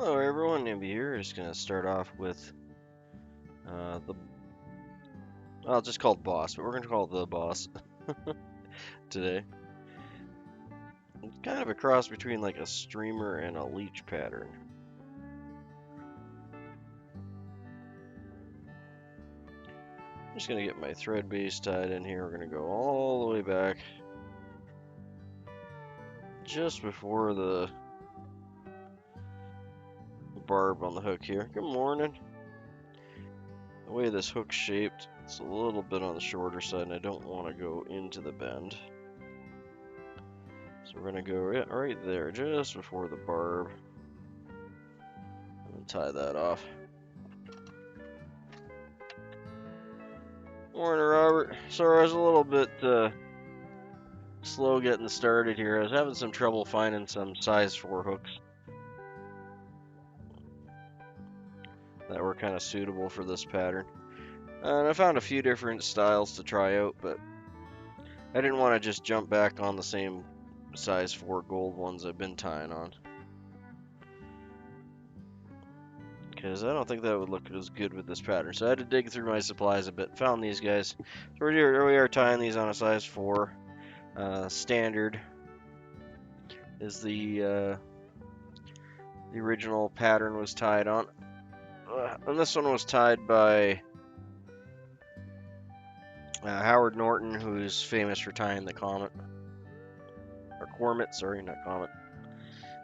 Hello everyone, Nimby here. Just gonna start off with well, it's just called Boss, but we're gonna call it the Boss today. It's kind of a cross between like a streamer and a leech pattern. I'm just gonna get my thread base tied in here. We're gonna go all the way back just before the barb on the hook here. Good morning. The way this hook's shaped, it's a little bit on the shorter side, and I don't want to go into the bend. So we're gonna go right there, just before the barb, and tie that off. Morning, Robert. Sorry, I was a little bit slow getting started here. I was having some trouble finding some size 4 hooks that were kind of suitable for this pattern. And I found a few different styles to try out, but I didn't want to just jump back on the same size 4 gold ones I've been tying on, because I don't think that would look as good with this pattern. So I had to dig through my supplies a bit. Found these guys. So we are tying these on a size 4. Standard is the original pattern was tied on. And this one was tied by Howard Norton, who's famous for tying the Comet. Or Cormet, sorry, not Comet.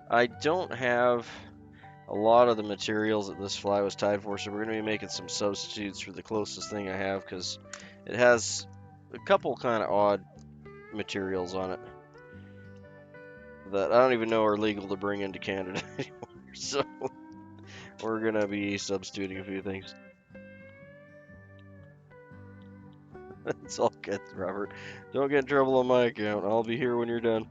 I don't have a lot of the materials that this fly was tied for, so we're going to be making some substitutes for the closest thing I have, because it has a couple kind of odd materials on it that I don't even know are legal to bring into Canada anymore. So we're going to be substituting a few things. It's all good, Robert. Don't get in trouble on my account. I'll be here when you're done.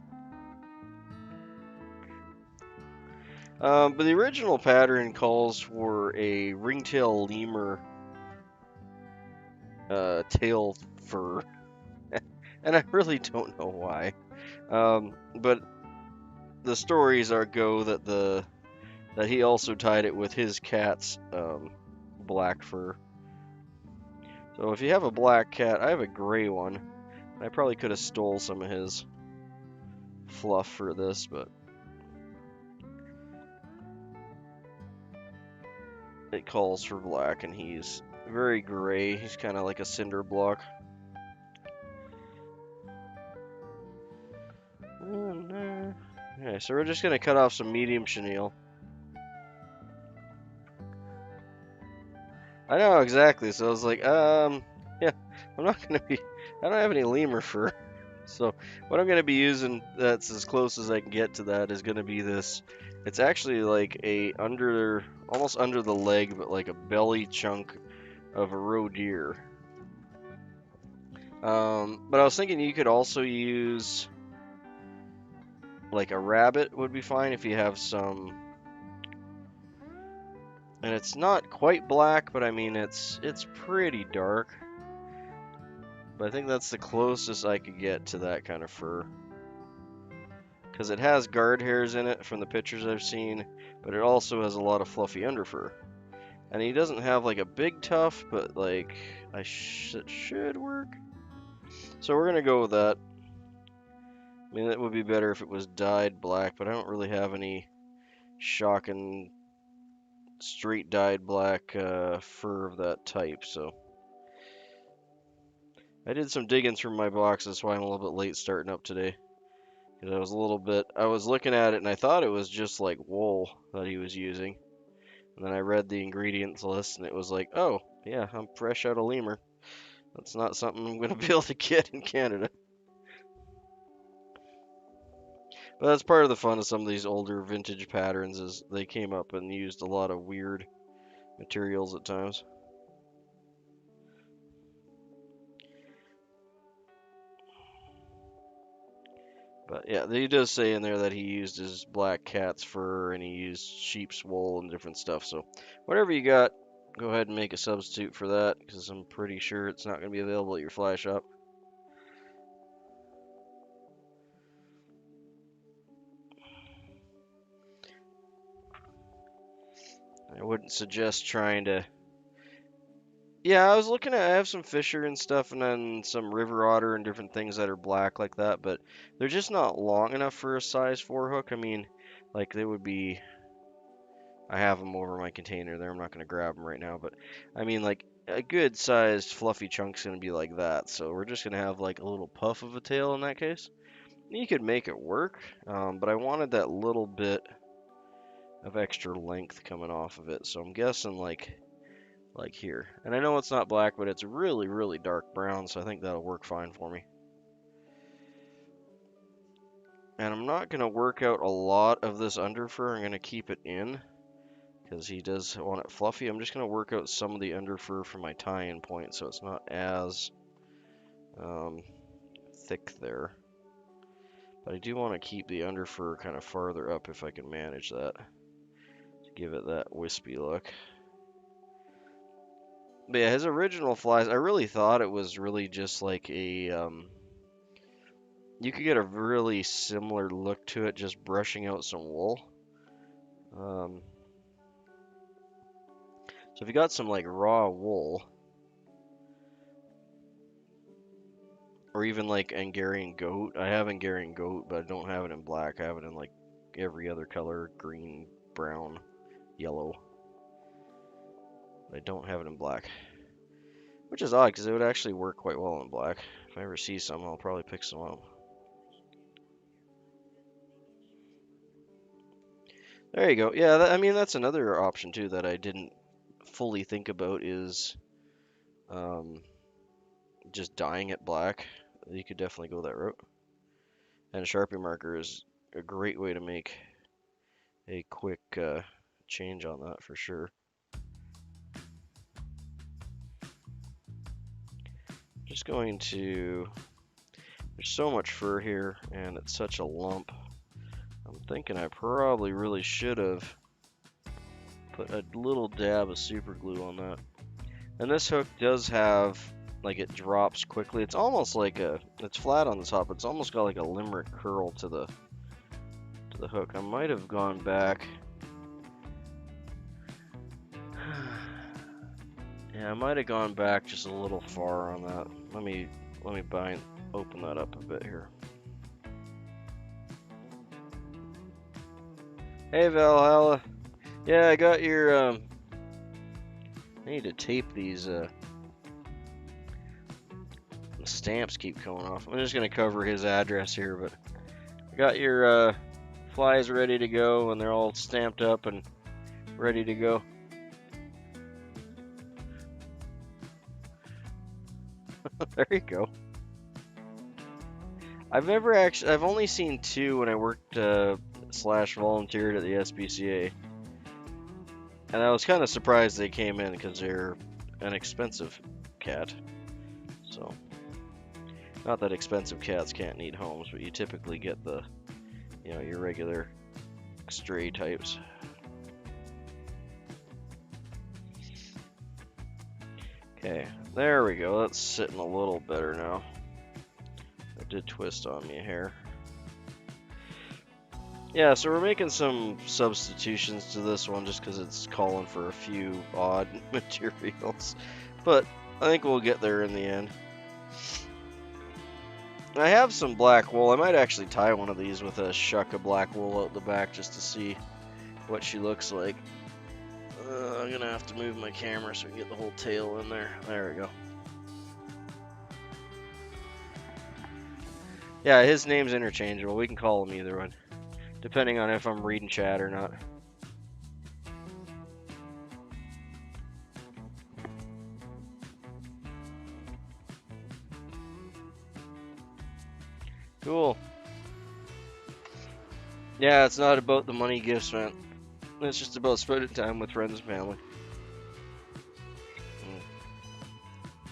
But the original pattern calls for a ringtail lemur tail fur, and I really don't know why. But the stories go that he also tied it with his cat's black fur. So if you have a black cat, I have a gray one. I probably could have stole some of his fluff for this, but it calls for black, and he's very gray. He's kind of like a cinder block. Okay, so we're just gonna cut off some medium chenille. I know exactly. So I was like, yeah, I'm not gonna be. I don't have any lemur fur, so what I'm gonna be using that's as close as I can get to that is gonna be this. It's actually like almost under the leg, but like a belly chunk of a roe deer. But I was thinking you could also use like a rabbit would be fine if you have some. And it's not quite black, but I mean it's pretty dark. But I think that's the closest I could get to that kind of fur. Because it has guard hairs in it from the pictures I've seen, but it also has a lot of fluffy underfur. And he doesn't have like a big tuft, but like it should work. So we're gonna go with that. I mean, that would be better if it was dyed black, but I don't really have any shocking straight dyed black fur of that type, so I did some digging through my box. That's why I'm a little bit late starting up today, because I was looking at it and I thought it was just like wool that he was using, and then I read the ingredients list and it was like, oh yeah, I'm fresh out of lemur. That's not something I'm gonna be able to get in Canada. But that's part of the fun of some of these older vintage patterns, is they came up and used a lot of weird materials at times. But yeah, he does say in there that he used his black cat's fur and he used sheep's wool and different stuff. So whatever you got, go ahead and make a substitute for that, because I'm pretty sure it's not going to be available at your fly shop. I wouldn't suggest trying to. Yeah, I was looking at. I have some fisher and stuff, and then some river otter and different things that are black like that, but they're just not long enough for a size 4 hook. I mean, like they would be. I have them over my container there. I'm not going to grab them right now, but I mean, like a good sized fluffy chunk's going to be like that. So we're just going to have like a little puff of a tail in that case. You could make it work, but I wanted that little bit of extra length coming off of it. So I'm guessing like here. And I know it's not black, but it's really, really dark brown, so I think that'll work fine for me. And I'm not going to work out a lot of this underfur. I'm going to keep it in because he does want it fluffy. I'm just going to work out some of the underfur for my tie-in point so it's not as thick there. But I do want to keep the underfur kind of farther up if I can manage that to give it that wispy look. But yeah, his original flies, I really thought it was really just like a, you could get a really similar look to it just brushing out some wool. So if you got some like raw wool, or even like Angarian goat, I have Angarian goat, but I don't have it in black. I have it in like every other color, green, brown, yellow. I don't have it in black. Which is odd, because it would actually work quite well in black. If I ever see some, I'll probably pick some up. There you go. Yeah, I mean, that's another option, too, that I didn't fully think about is just dyeing it black. You could definitely go that route. And a Sharpie marker is a great way to make a quick change on that, for sure. Just going to... There's so much fur here, and it's such a lump. I'm thinking I probably really should have put a little dab of super glue on that. And this hook does have, like, it drops quickly. It's almost like it's flat on the top, but it's almost got like a limerick curl to the hook. I might have gone back. Yeah, I might have gone back just a little far on that. Let me open that up a bit here. Hey Valhalla. Yeah, I got your I need to tape these the stamps keep coming off. I'm just gonna cover his address here, but I got your flies ready to go and they're all stamped up and ready to go. There you go. I've only seen 2 when I worked / volunteered at the SPCA. And I was kind of surprised they came in because they're an expensive cat. So, not that expensive cats can't need homes, but you typically get the, you know, your regular stray types. Okay, there we go. That's sitting a little better now. It did twist on me a hair. Yeah, so we're making some substitutions to this one just because it's calling for a few odd materials. But I think we'll get there in the end. I have some black wool. I might actually tie one of these with a shuck of black wool out the back just to see what she looks like. I'm going to have to move my camera so we can get the whole tail in there. There we go. Yeah, his name's interchangeable. We can call him either one, depending on if I'm reading chat or not. Cool. Yeah, it's not about the money gifts, man. It's just about spending time with friends and family.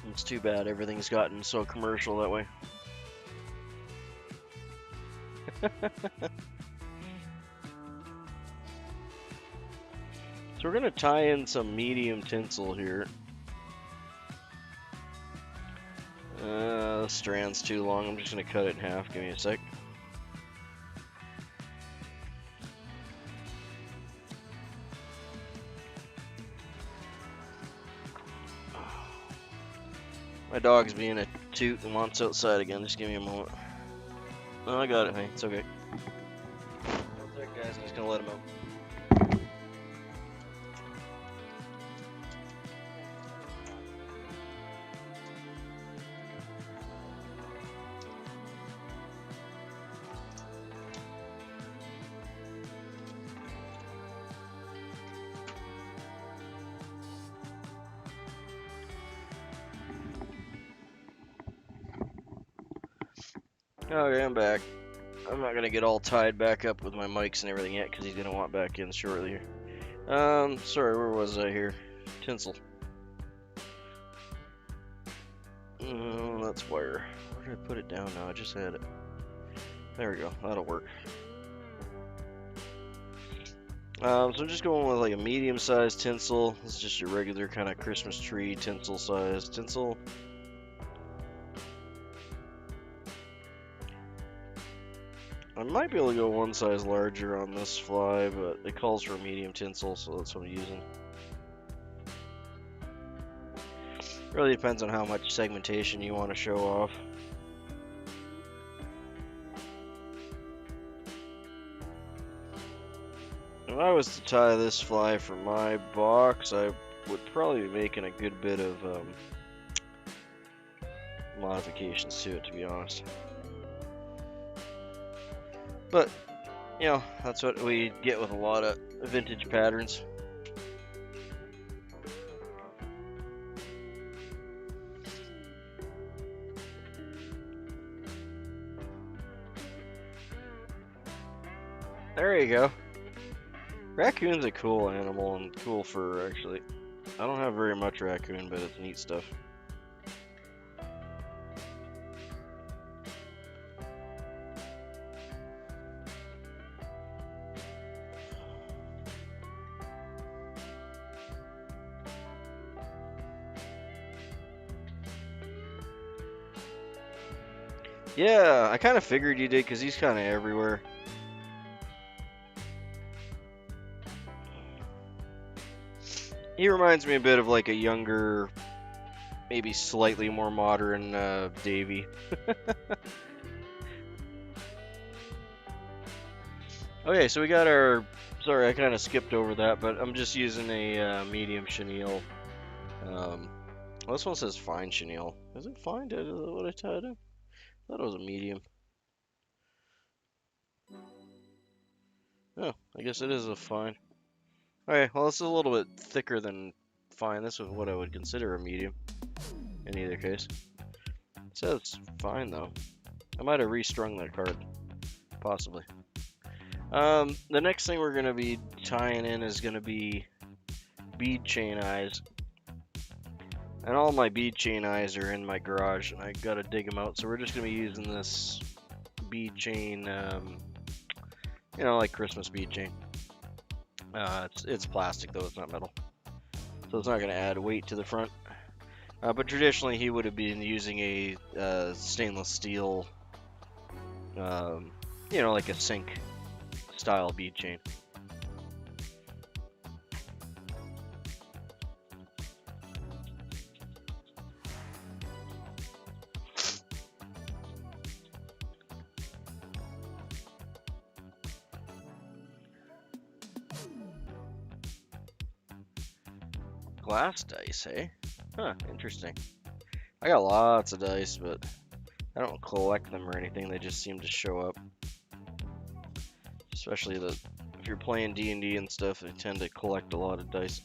It's too bad everything's gotten so commercial that way. So we're gonna tie in some medium tinsel here. The strand's too long. I'm just gonna cut it in half. Give me a sec. My dog's being a toot and wants outside again. Just give me a moment. No, I got it, honey. It's okay. One sec, guys. I'm just gonna let him out. Okay, I'm back. I'm not gonna get all tied back up with my mics and everything yet, because he's gonna want back in shortly here. Sorry, where was I here? Tinsel. That's wire. Where did I put it down now? I just had it. There we go. That'll work. So I'm just going with like a medium-sized tinsel. It's just your regular kind of Christmas tree tinsel size tinsel. I might be able to go one size larger on this fly, but it calls for medium tinsel, so that's what I'm using. Really depends on how much segmentation you want to show off. If I was to tie this fly for my box, I would probably be making a good bit of modifications to it, to be honest. But, you know, that's what we get with a lot of vintage patterns. There you go. Raccoon's a cool animal and cool fur, actually. I don't have very much raccoon, but it's neat stuff. Yeah, I kind of figured you did because he's kind of everywhere. He reminds me a bit of like a younger, maybe slightly more modern Davy. Okay, so we got our, sorry I kind of skipped over that, but I'm just using a medium chenille. Well, this one says fine chenille. Is it fine? Is that what I tied in? I thought it was a medium. Oh, I guess it is a fine. Okay, well, it's a little bit thicker than fine. This is what I would consider a medium in either case. It says fine, though. I might have restrung that card. Possibly. The next thing we're going to be tying in is going to be bead chain eyes. And all my bead chain eyes are in my garage, and I got to dig them out. So we're just going to be using this bead chain, you know, like Christmas bead chain. It's plastic though, it's not metal, so it's not going to add weight to the front. But traditionally he would have been using a stainless steel, you know, like a sink style bead chain. Glass dice, hey? Huh, interesting. I got lots of dice, but I don't collect them or anything. They just seem to show up. Especially if you're playing D&D and stuff, they tend to collect a lot of dice.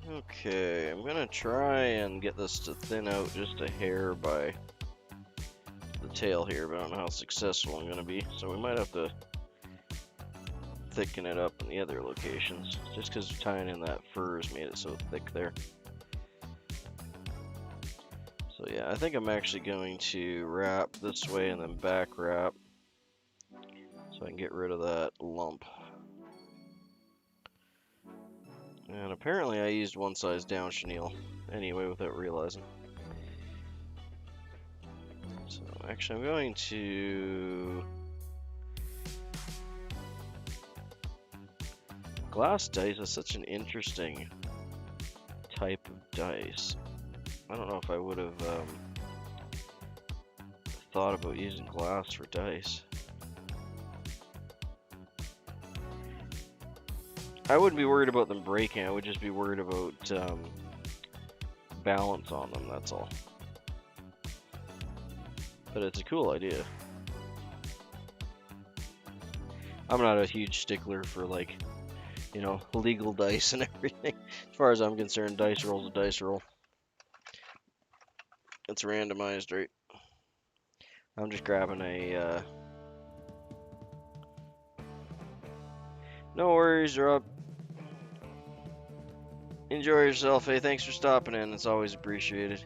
Okay, I'm gonna try and get this to thin out just a hair by the tail here, but I don't know how successful I'm gonna be, so we might have to thicken it up in the other locations, just because tying in that fur has made it so thick there. So yeah, I think I'm actually going to wrap this way and then back wrap, so I can get rid of that lump. And apparently I used one size down chenille anyway without realizing. So actually, I'm going to... Glass dice is such an interesting type of dice. I don't know if I would have thought about using glass for dice. I wouldn't be worried about them breaking, I would just be worried about balance on them, that's all. But it's a cool idea. I'm not a huge stickler for, like, you know, legal dice and everything. As far as I'm concerned, dice roll's a dice roll. It's randomized, right? I'm just grabbing a, No worries, Rob. Enjoy yourself, hey, thanks for stopping in, it's always appreciated.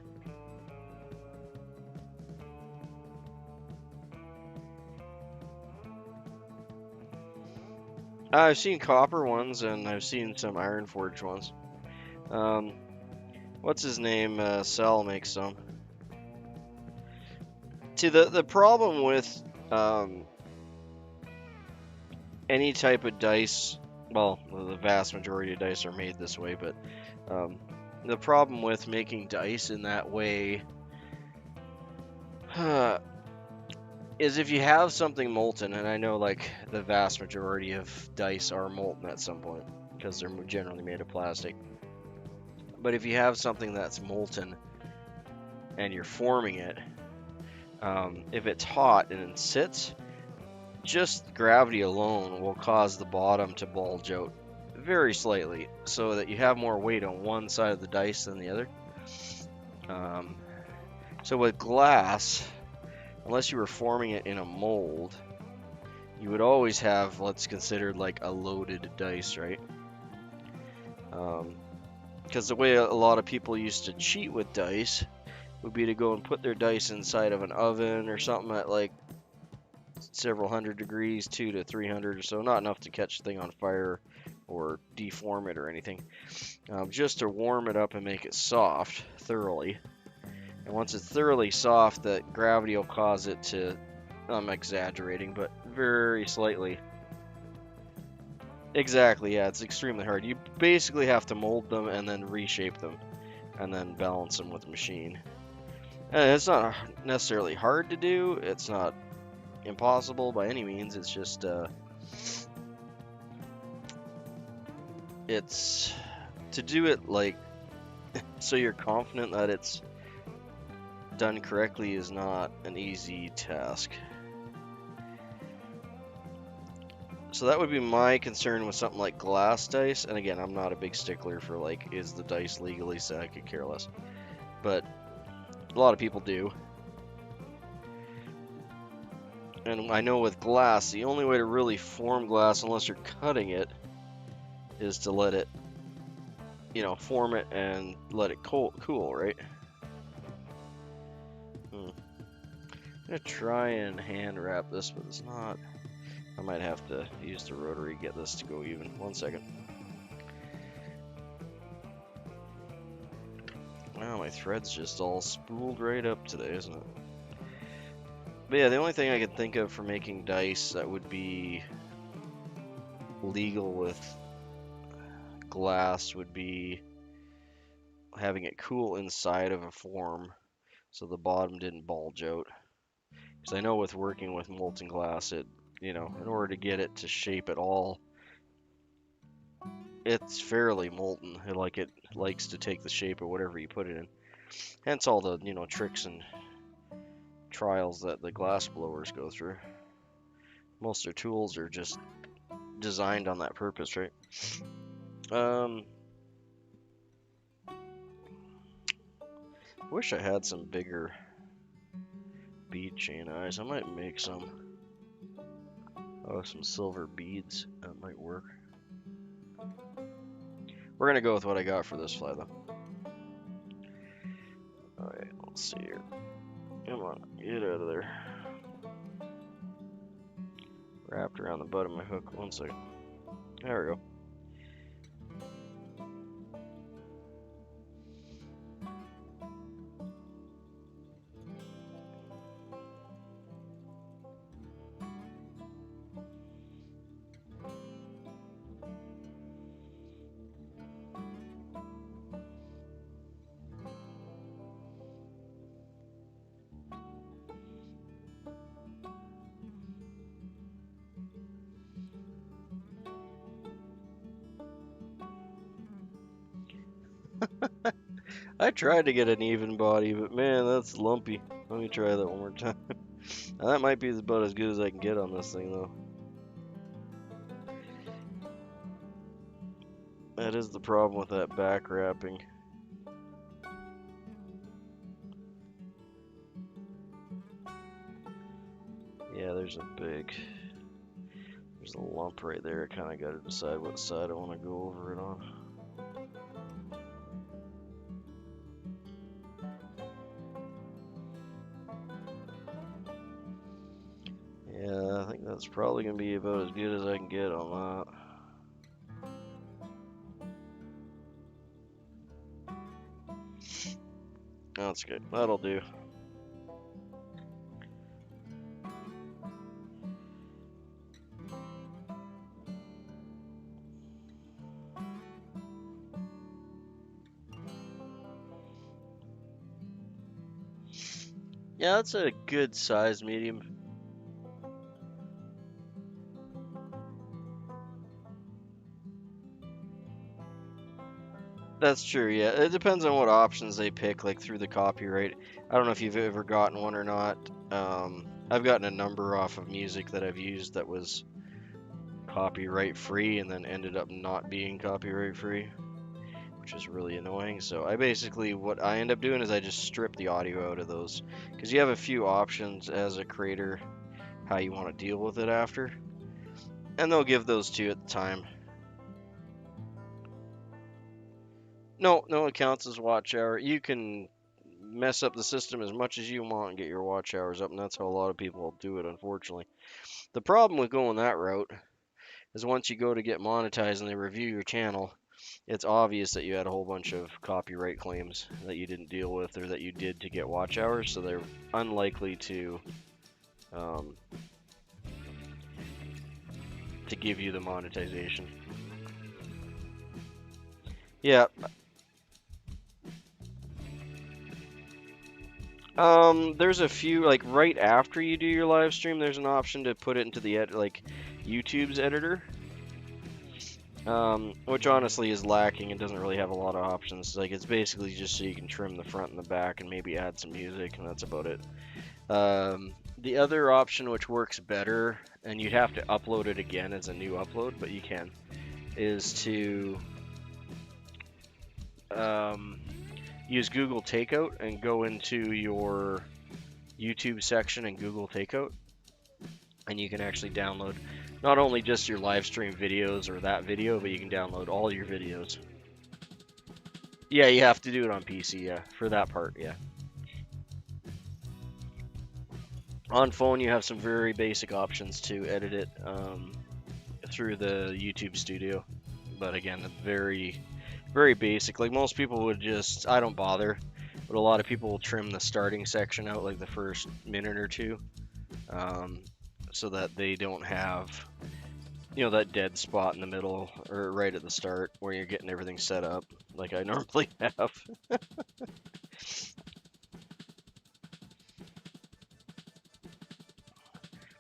I've seen copper ones, and I've seen some iron forged ones. What's his name? Sal makes some. See, the problem with any type of dice, well, the vast majority of dice are made this way, but the problem with making dice in that way is if you have something molten, and I know like the vast majority of dice are molten at some point because they're generally made of plastic. But if you have something that's molten and you're forming it, if it's hot and it sits, just gravity alone will cause the bottom to bulge out very slightly so that you have more weight on one side of the dice than the other. So with glass, unless you were forming it in a mold, you would always have what's considered like a loaded dice, right? Because the way a lot of people used to cheat with dice would be to go and put their dice inside of an oven or something at like several hundred degrees, 200 to 300 or so, not enough to catch the thing on fire or deform it or anything, just to warm it up and make it soft thoroughly. And once it's thoroughly soft, that gravity will cause it to, I'm exaggerating, but very slightly. Exactly, yeah, it's extremely hard. You basically have to mold them and then reshape them and then balance them with the machine. And it's not necessarily hard to do, it's not impossible by any means, it's just it's to do it like so you're confident that it's done correctly is not an easy task. So that would be my concern with something like glass dice, and again, I'm not a big stickler for like, is the dice legally set? I could care less, but a lot of people do. And I know with glass, the only way to really form glass, unless you're cutting it, is to let it, you know, form it and let it cool, right? I'm gonna try and hand wrap this, but it's not. I might have to use the rotary to get this to go even. 1 second. Wow, my thread's just all spooled right up today, isn't it? But yeah, the only thing I could think of for making dice that would be legal with glass would be having it cool inside of a form so the bottom didn't bulge out. Because I know with working with molten glass, it, you know, in order to get it to shape at all, it's fairly molten. It likes to take the shape of whatever you put it in. Hence all the, you know, tricks and trials that the glass blowers go through. Most of their tools are just designed on that purpose, right? Wish I had some bigger bead chain eyes. I might make some. Oh, some silver beads. That might work. We're gonna go with what I got for this fly, though. Alright, let's see here. Come on, get out of there. Wrapped around the butt of my hook. 1 second. There we go. I tried to get an even body, but man, that's lumpy. Let me try that one more time. Now, that might be about as good as I can get on this thing, though. That is the problem with that back wrapping. Yeah, there's a lump right there. I kind of got to decide what side I want to go over it on. Yeah, I think that's probably going to be about as good as I can get on that. That's good. That'll do. Yeah, that's a good size medium. That's true, yeah. It depends on what options they pick, like through the copyright. I don't know if you've ever gotten one or not. I've gotten a number off of music that I've used that was copyright free and then ended up not being copyright free, which is really annoying. So what I end up doing is I just strip the audio out of those, because you have a few options as a creator how you want to deal with it after, and they'll give those to you at the time. No, it counts as watch hour. You can mess up the system as much as you want and get your watch hours up, and that's how a lot of people do it, unfortunately. The problem with going that route is once you go to get monetized and they review your channel, it's obvious that you had a whole bunch of copyright claims that you didn't deal with or that you did to get watch hours, so they're unlikely to give you the monetization. Yeah. There's a few, like right after you do your live stream, there's an option to put it into the YouTube's editor, which honestly is lacking and doesn't really have a lot of options. Like, it's basically just so you can trim the front and the back and maybe add some music, and that's about it. The other option, which works better, and you'd have to upload it again as a new upload, but you can, is to use Google Takeout and go into your YouTube section in Google Takeout, and you can actually download not only just your live stream videos or that video, but you can download all your videos. Yeah, you have to do it on PC, yeah, for that part, yeah. On phone, you have some very basic options to edit it through the YouTube Studio, but again, very, very basic. Like, most people would just, I don't bother, but a lot of people will trim the starting section out, like the first minute or two, so that they don't have, that dead spot in the middle or right at the start where you're getting everything set up like I normally have.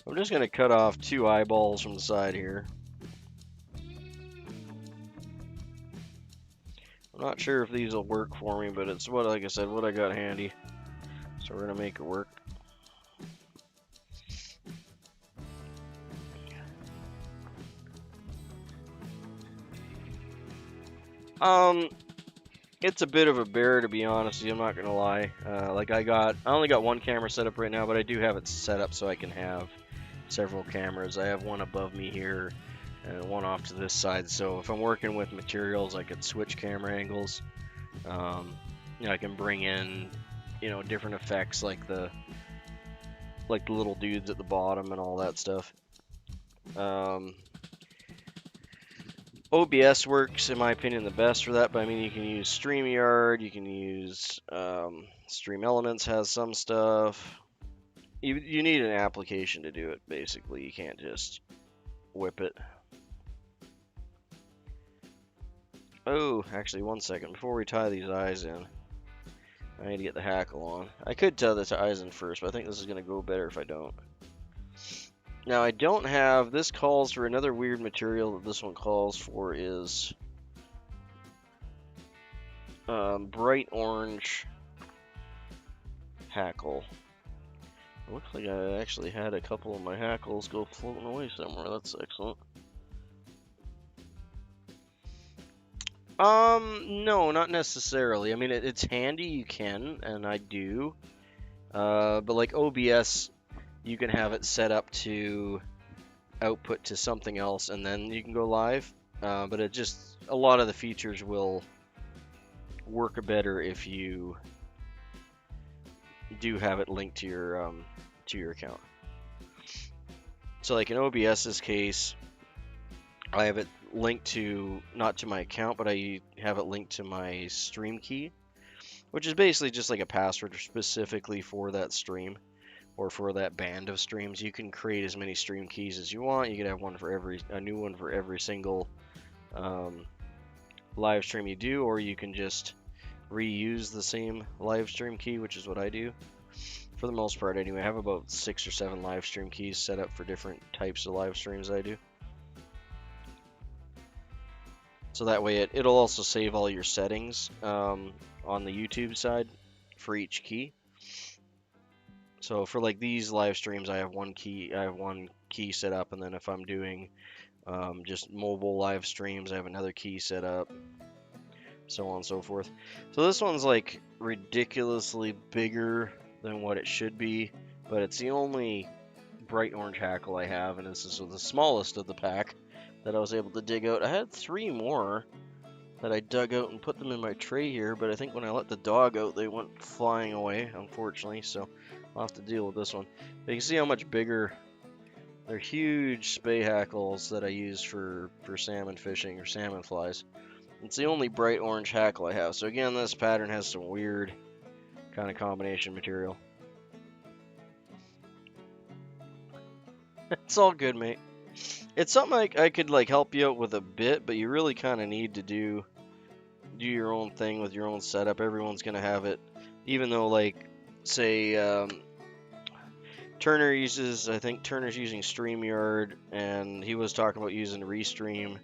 I'm just going to cut off 2 eyeballs from the side here. I'm not sure if these will work for me, but it's like I said, what I got handy. So we're going to make it work. It's a bit of a bear, to be honest with you, I'm not gonna lie. I only got one camera set up right now, but I do have it set up so I can have several cameras. I have one above me here and one off to this side, so if I'm working with materials, I could switch camera angles. I can bring in, different effects like the little dudes at the bottom and all that stuff. OBS works, in my opinion, the best for that, but I mean, you can use StreamYard, you can use Stream Elements has some stuff. You need an application to do it, basically. You can't just whip it. Oh, actually, one second. Before we tie these eyes in, I need to get the hackle on. I could tie the eyes in first, but I think this is going to go better if I don't. Now, I don't have, this calls for another weird material that this one calls for is bright orange hackle. It looks like I actually had a couple of my hackles go floating away somewhere. That's excellent. No, not necessarily. I mean, it's handy, you can, and I do. But like OBS, you can have it set up to output to something else, and then you can go live. But it just, a lot of the features will work better if you do have it linked to your account. So like in OBS's case, I have it linked to, not to my account, but I have it linked to my stream key, which is basically just like a password specifically for that stream or for that band of streams. You can create as many stream keys as you want. You can have one for a new one for every single live stream you do, or you can just reuse the same live stream key, which is what I do for the most part anyway. I have about 6 or 7 live stream keys set up for different types of live streams I do. So that way it'll also save all your settings on the YouTube side for each key. So for like these live streams, I have one key set up, and then if I'm doing just mobile live streams, I have another key set up, so on and so forth. So this one's like ridiculously bigger than what it should be, but it's the only bright orange hackle I have, and this is the smallest of the pack that I was able to dig out. I had 3 more that I dug out and put them in my tray here, but I think when I let the dog out, they went flying away, unfortunately, so I'll have to deal with this one. But you can see how much bigger. They're huge spay hackles that I use for salmon fishing or salmon flies. It's the only bright orange hackle I have. So again, this pattern has some weird kind of combination material. It's all good, mate. It's something I could like help you out with a bit, but you really kind of need to do your own thing with your own setup. Everyone's gonna have it, even though like say Turner uses, I think Turner's using StreamYard, and he was talking about using Restream.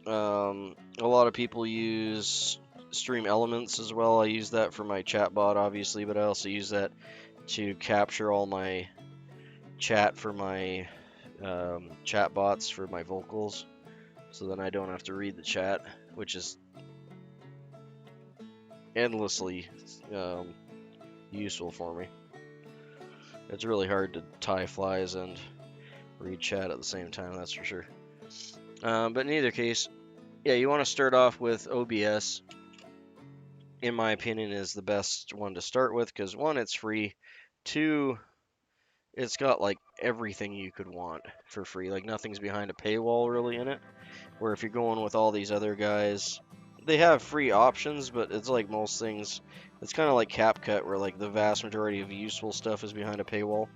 A lot of people use Stream Elements as well. I use that for my chat bot, obviously, but I also use that to capture all my chat for my chat bots for my vocals, so then I don't have to read the chat, which is endlessly useful for me. It's really hard to tie flies and read chat at the same time, that's for sure. But in either case, yeah, you want to start off with OBS. In my opinion, is the best one to start with, because 1, it's free, 2, it's got like everything you could want for free. Like nothing's behind a paywall really in it. Where if you're going with all these other guys, they have free options, but it's like most things, it's kind of like CapCut, where like the vast majority of useful stuff is behind a paywall.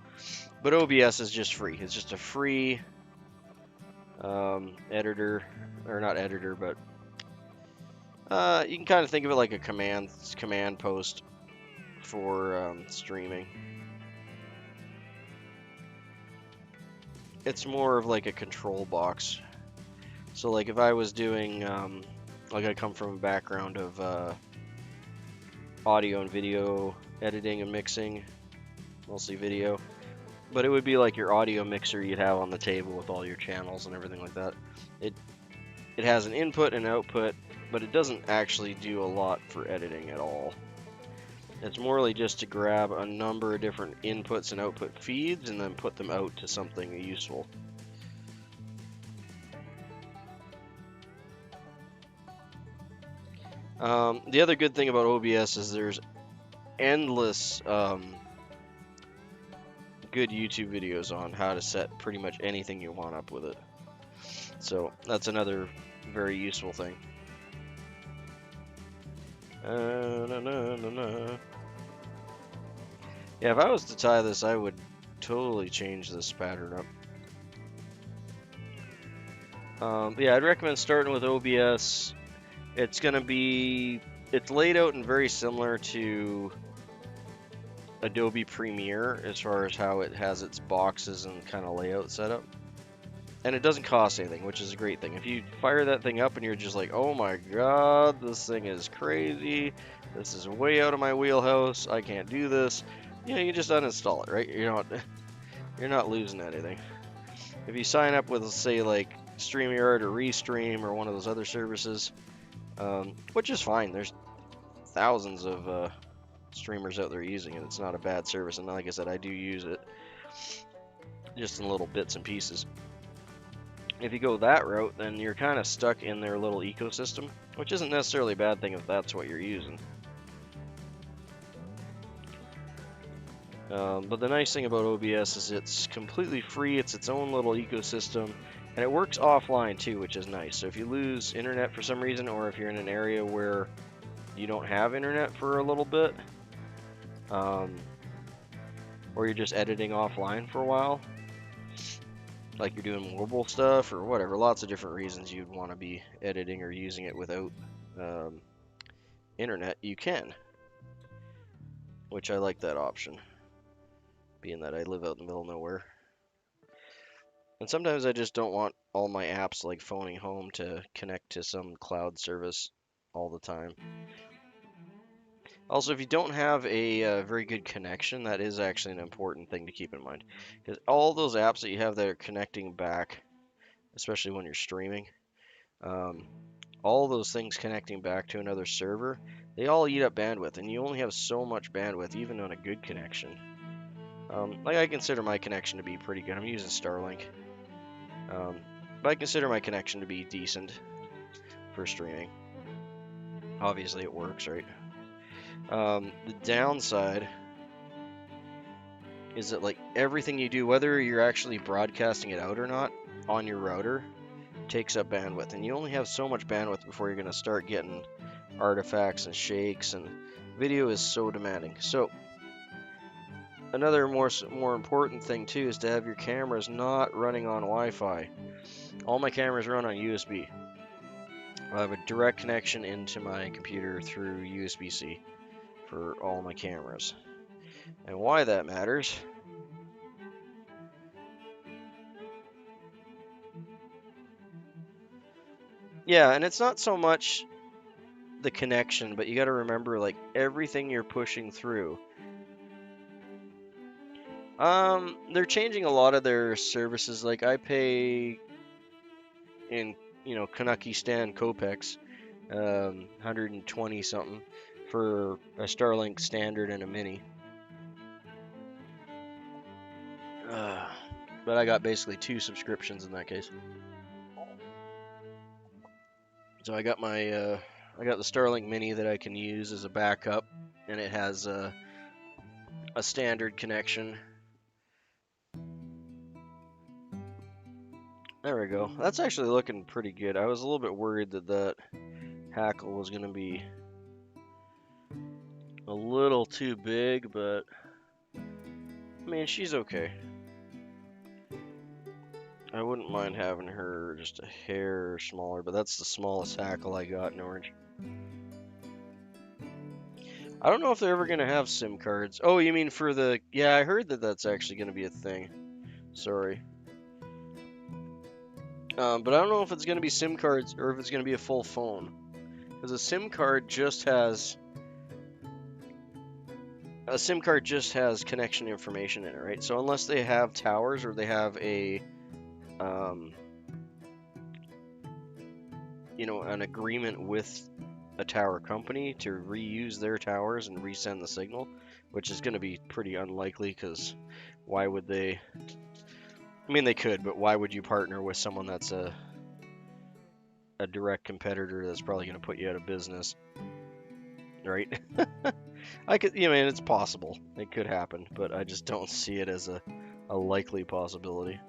But OBS is just free. It's just a free editor, or not editor, but you can kind of think of it like a command post for streaming. It's more of like a control box. So like if I was doing, like I come from a background of audio and video editing and mixing, mostly video, but it would be like your audio mixer you'd have on the table with all your channels and everything like that. It has an input and output, but it doesn't actually do a lot for editing at all. It's morely just to grab a number of different inputs and output feeds and then put them out to something useful. The other good thing about OBS is there's endless good YouTube videos on how to set pretty much anything you want up with it. So that's another very useful thing. Yeah, if I was to tie this, I would totally change this pattern up. Yeah, I'd recommend starting with OBS. It's laid out and very similar to Adobe Premiere as far as how it has its boxes and kind of layout set up. and it doesn't cost anything, which is a great thing. If you fire that thing up and you're just like, oh my god, this thing is crazy, this is way out of my wheelhouse, I can't do this, you know, you just uninstall it, right? You're not losing anything. If you sign up with, say, like StreamYard or Restream or one of those other services, which is fine, there's thousands of streamers out there using it. It's not a bad service, and like I said, I do use it just in little bits and pieces. If you go that route, then you're kind of stuck in their little ecosystem, which isn't necessarily a bad thing if that's what you're using. But the nice thing about OBS is it's completely free, it's its own little ecosystem, and it works offline too, which is nice. So if you lose internet for some reason, or if you're in an area where you don't have internet for a little bit, or you're just editing offline for a while, like you're doing mobile stuff or whatever, lots of different reasons you'd want to be editing or using it without internet, you can, which I like that option, being that I live out in the middle of nowhere. And sometimes I just don't want all my apps like phoning home to connect to some cloud service all the time. Also, if you don't have a very good connection, that is actually an important thing to keep in mind. Because all those apps that you have that are connecting back, especially when you're streaming, all those things connecting back to another server, they all eat up bandwidth, and you only have so much bandwidth, even on a good connection. Like, I consider my connection to be pretty good. I'm using Starlink. But I consider my connection to be decent for streaming. Obviously, it works, right? The downside is that, like, everything you do, whether you're actually broadcasting it out or not on your router, takes up bandwidth, and you only have so much bandwidth before you're going to start getting artifacts and shakes, and video is so demanding. So another more important thing too is to have your cameras not running on Wi-Fi. All my cameras run on USB. I have a direct connection into my computer through USB-C for all my cameras. And why that matters yeah, and it's not so much the connection, but you got to remember, like, everything you're pushing through. They're changing a lot of their services. Like, I pay in, Kazakhstan Kopecks, 120 something for a Starlink standard and a mini. But I got basically 2 subscriptions in that case. So I got my I got the Starlink Mini that I can use as a backup, and it has a standard connection. There we go. That's actually looking pretty good. I was a little bit worried that hackle was going to be a little too big, but I mean, she's okay. I wouldn't mind having her just a hair smaller, but that's the smallest hackle I got in orange. I don't know if they're ever going to have SIM cards. Oh, you mean for the... Yeah, I heard that that's actually going to be a thing. Sorry. But I don't know if it's going to be SIM cards or if it's going to be a full phone. Because a SIM card just has... A SIM card just has connection information in it, right? So unless they have towers or they have a... an agreement with a tower company to reuse their towers and resend the signal, which is going to be pretty unlikely, because why would they... I mean, they could, but why would you partner with someone that's a direct competitor that's probably going to put you out of business, right? I mean, it's possible. It could happen, but I just don't see it as a likely possibility.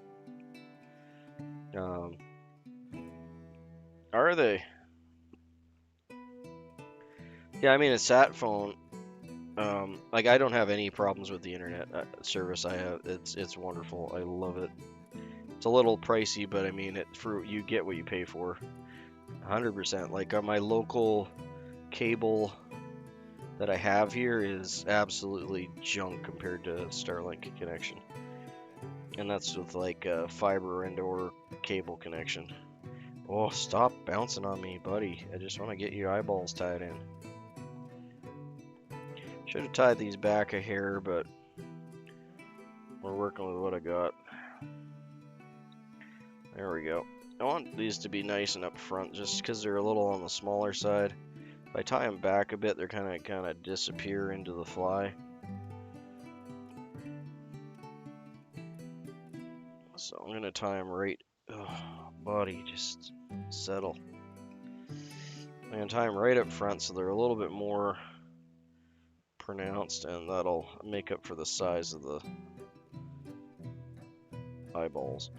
Are they? Yeah, I mean, a sat phone, like, I don't have any problems with the internet service I have. It's wonderful. I love it. It's a little pricey, but I mean, you get what you pay for. 100%. Like, on my local cable that I have here is absolutely junk compared to Starlink connection. And that's with like a fiber and/or cable connection. Oh, stop bouncing on me, buddy. I just want to get your eyeballs tied in. Should have tied these back a hair, but we're working with what I got. There we go. I want these to be nice and up front just because they're a little on the smaller side. If I tie them back a bit, they're kind of disappear into the fly. So I'm gonna tie them right. Oh, buddy, just settle. I'm gonna tie them right up front so they're a little bit more pronounced, and that'll make up for the size of the eyeballs.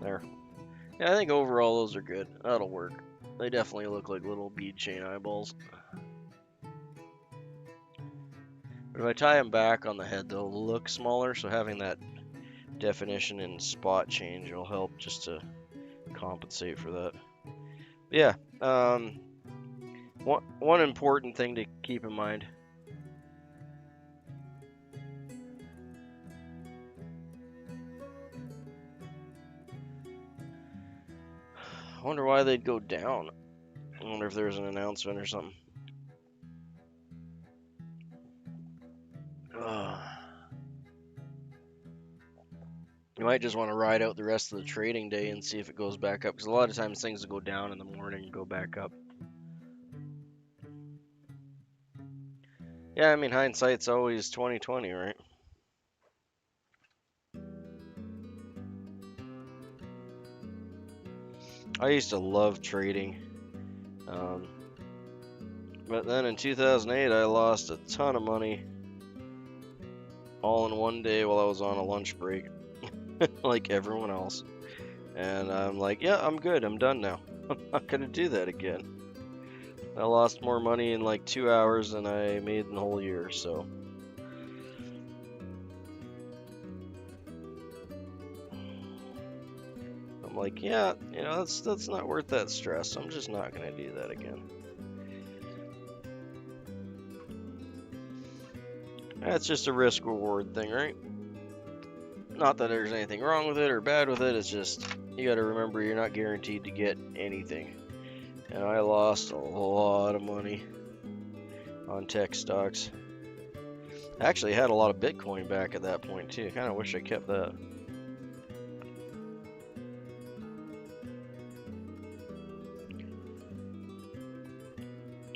There. Yeah, I think overall those are good. That'll work. They definitely look like little bead chain eyeballs. But if I tie them back on the head, they'll look smaller, so having that definition and spot change will help just to compensate for that. Yeah, one important thing to keep in mind. I wonder why they'd go down. I wonder if there's an announcement or something. You might just want to ride out the rest of the trading day and see if it goes back up, because a lot of times things will go down in the morning and go back up. Yeah, I mean, hindsight's always 20/20, right? I used to love trading, but then in 2008 I lost a ton of money all in one day while I was on a lunch break, like everyone else. And I'm like, yeah, I'm good. I'm done now. I'm not gonna do that again. I lost more money in like 2 hours than I made in the whole year, so. I'm like, yeah, you know, that's not worth that stress. I'm just not gonna do that again. That's just a risk reward thing, right? Not that there's anything wrong with it or bad with it, it's just you gotta remember you're not guaranteed to get anything. And I lost a lot of money on tech stocks. I actually had a lot of Bitcoin back at that point too. Kinda wish I kept that.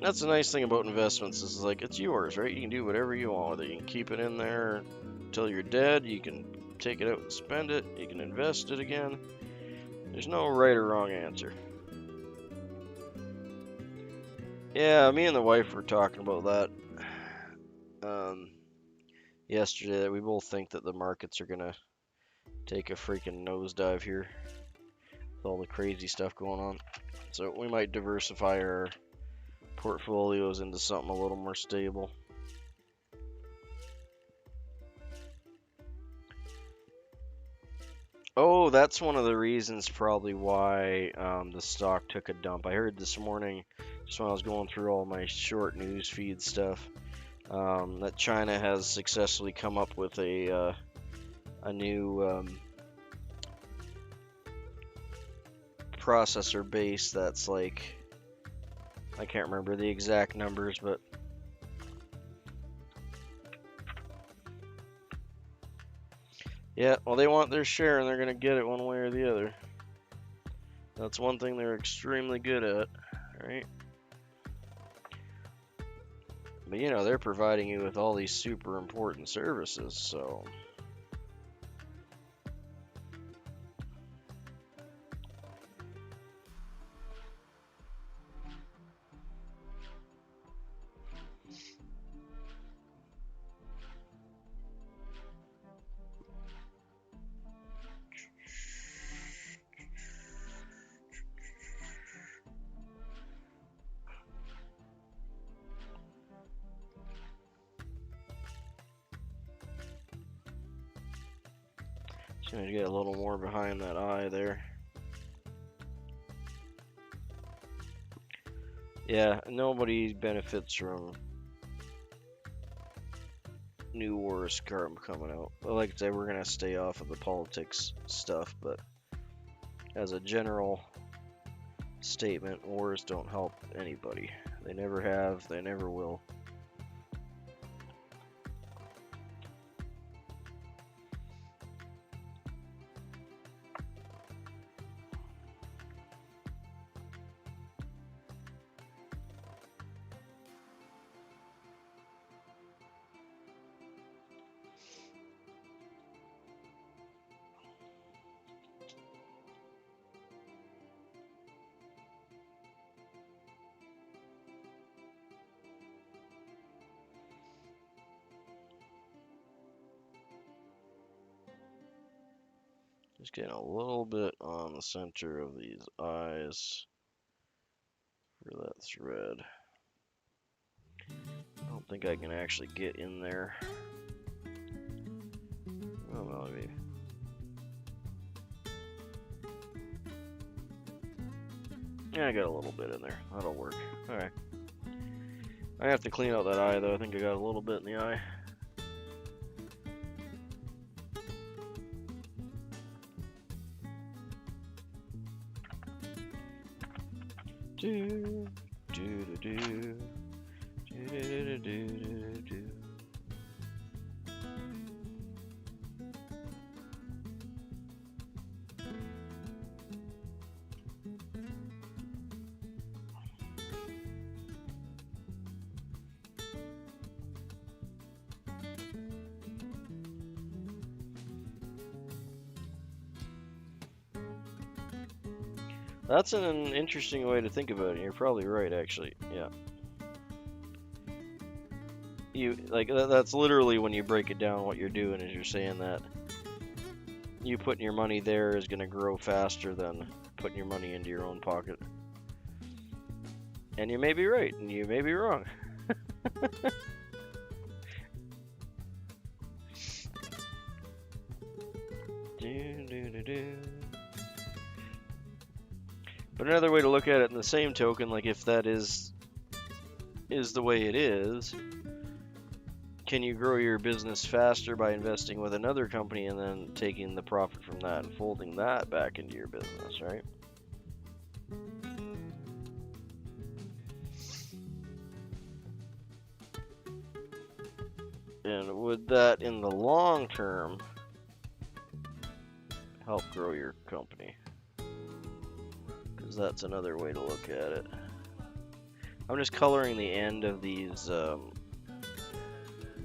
That's the nice thing about investments is like it's yours, right? You can do whatever you want with it. You can keep it in there until you're dead. You can take it out and spend it. You can invest it again. There's no right or wrong answer. Yeah, me and the wife were talking about that yesterday. That we both think that the markets are gonna take a freaking nosedive here with all the crazy stuff going on. So we might diversify our portfolios into something a little more stable. Oh, that's one of the reasons probably why the stock took a dump. I heard this morning, just when I was going through all my short news feed stuff, that China has successfully come up with a new processor base that's like, I can't remember the exact numbers, but yeah, well, they want their share and they're going to get it one way or the other. That's one thing they're extremely good at, right? But you know, they're providing you with all these super important services, so. Just gonna get a little more behind that eye there. Yeah, nobody benefits from new wars coming out. Well, like I said, we're gonna stay off of the politics stuff, but as a general statement, wars don't help anybody. They never have, they never will. Just getting a little bit on the center of these eyes for that thread. I don't think I can actually get in there. Oh, well, maybe. Yeah, I got a little bit in there. That'll work. Alright. I have to clean out that eye, though. I think I got a little bit in the eye. Do, do, do, do. Do, do, do, do, do. That's an interesting way to think about it. You're probably right, actually. Yeah. You like that's literally when you break it down. What you're doing is you're saying that you putting your money there is going to grow faster than putting your money into your own pocket. And you may be right, and you may be wrong. Do, do, do, do. But another way to look at it in the same token, like if that is the way it is, can you grow your business faster by investing with another company and then taking the profit from that and folding that back into your business, right? And would that in the long term help grow your company? Because that's another way to look at it. I'm just coloring the end of these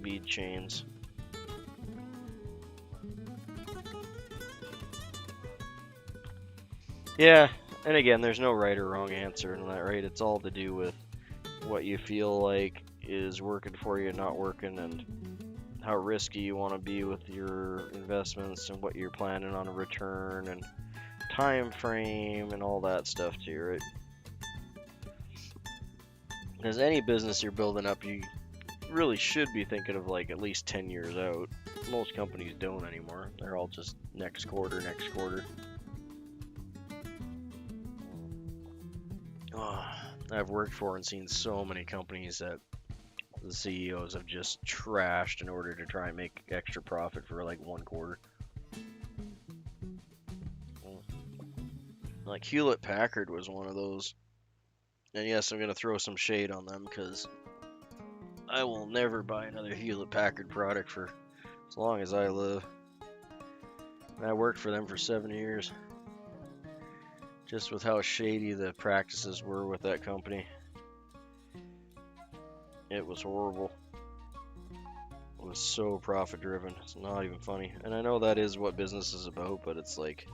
bead chains. Yeah, and again, there's no right or wrong answer in that, right? It's all to do with what you feel like is working for you, not working, and how risky you want to be with your investments and what you're planning on a return and time frame and all that stuff too, right? Because any business you're building up, you really should be thinking of like at least 10 years out. Most companies don't anymore. They're all just next quarter, next quarter. Oh, I've worked for and seen so many companies that the CEOs have just trashed in order to try and make extra profit for like one quarter. Like Hewlett Packard was one of those. And yes, I'm going to throw some shade on them because I will never buy another Hewlett Packard product for as long as I live. And I worked for them for 7 years. Just with how shady the practices were with that company. It was horrible. It was so profit driven. It's not even funny. And I know that is what business is about, but it's like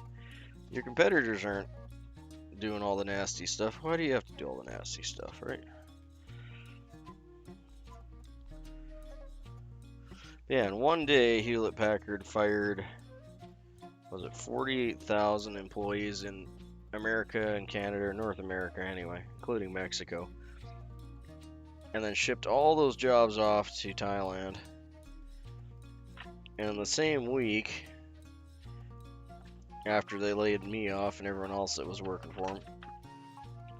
your competitors aren't doing all the nasty stuff. Why do you have to do all the nasty stuff, right? Yeah, and one day Hewlett Packard fired, was it 48,000 employees in America and Canada, or North America anyway, including Mexico. And then shipped all those jobs off to Thailand. And the same week, after they laid me off and everyone else that was working for them,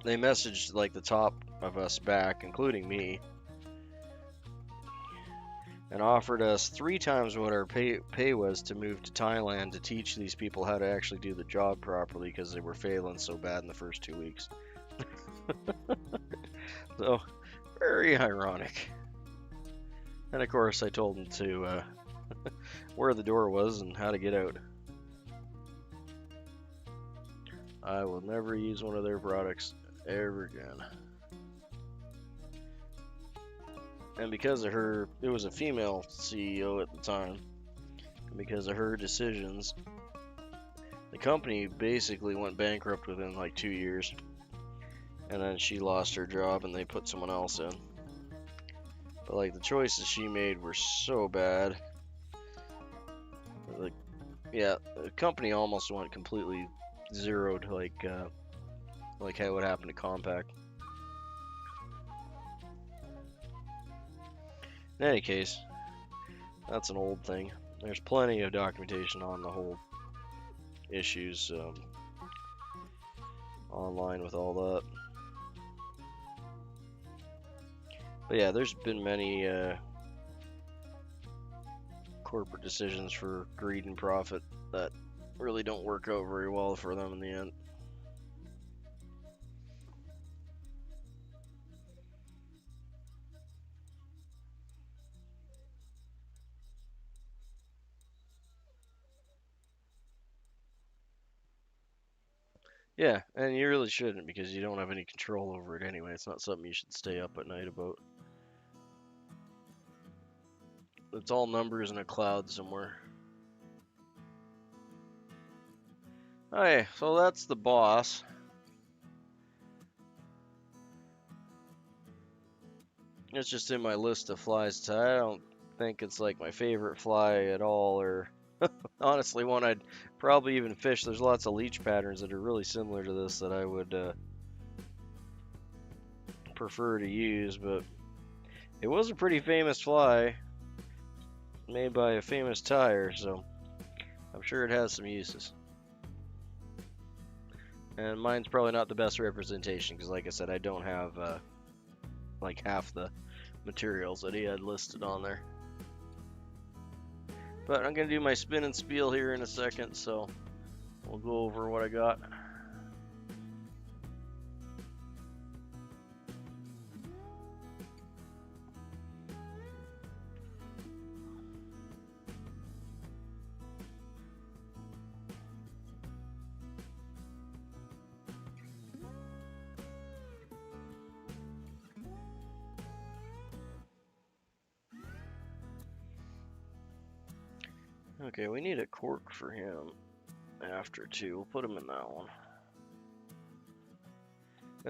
they messaged like the top of us back, including me, and offered us 3 times what our pay was to move to Thailand to teach these people how to actually do the job properly because they were failing so bad in the first 2 weeks. So, very ironic. And of course, I told them to where the door was and how to get out. I will never use one of their products ever again. And because of her, it was a female CEO at the time, and because of her decisions, the company basically went bankrupt within like 2 years. And then she lost her job and they put someone else in. But like the choices she made were so bad. Like, yeah, the company almost went completely zeroed, like how what happened to Compact. In any case, that's an old thing. There's plenty of documentation on the whole issues online with all that. But yeah, there's been many corporate decisions for greed and profit that really don't work out very well for them in the end. Yeah, and you really shouldn't because you don't have any control over it anyway. It's not something you should stay up at night about. It's all numbers in a cloud somewhere. Okay, so that's the boss. It's just in my list of flies to tie. I don't think it's like my favorite fly at all, or honestly one I'd probably even fish. There's lots of leech patterns that are really similar to this that I would prefer to use, but it was a pretty famous fly made by a famous tire, so I'm sure it has some uses. And mine's probably not the best representation because, like I said, I don't have like half the materials that he had listed on there. But I'm going to do my spin and spiel here in a second, so we'll go over what I got. Okay, we need a cork for him after too. We'll put him in that one.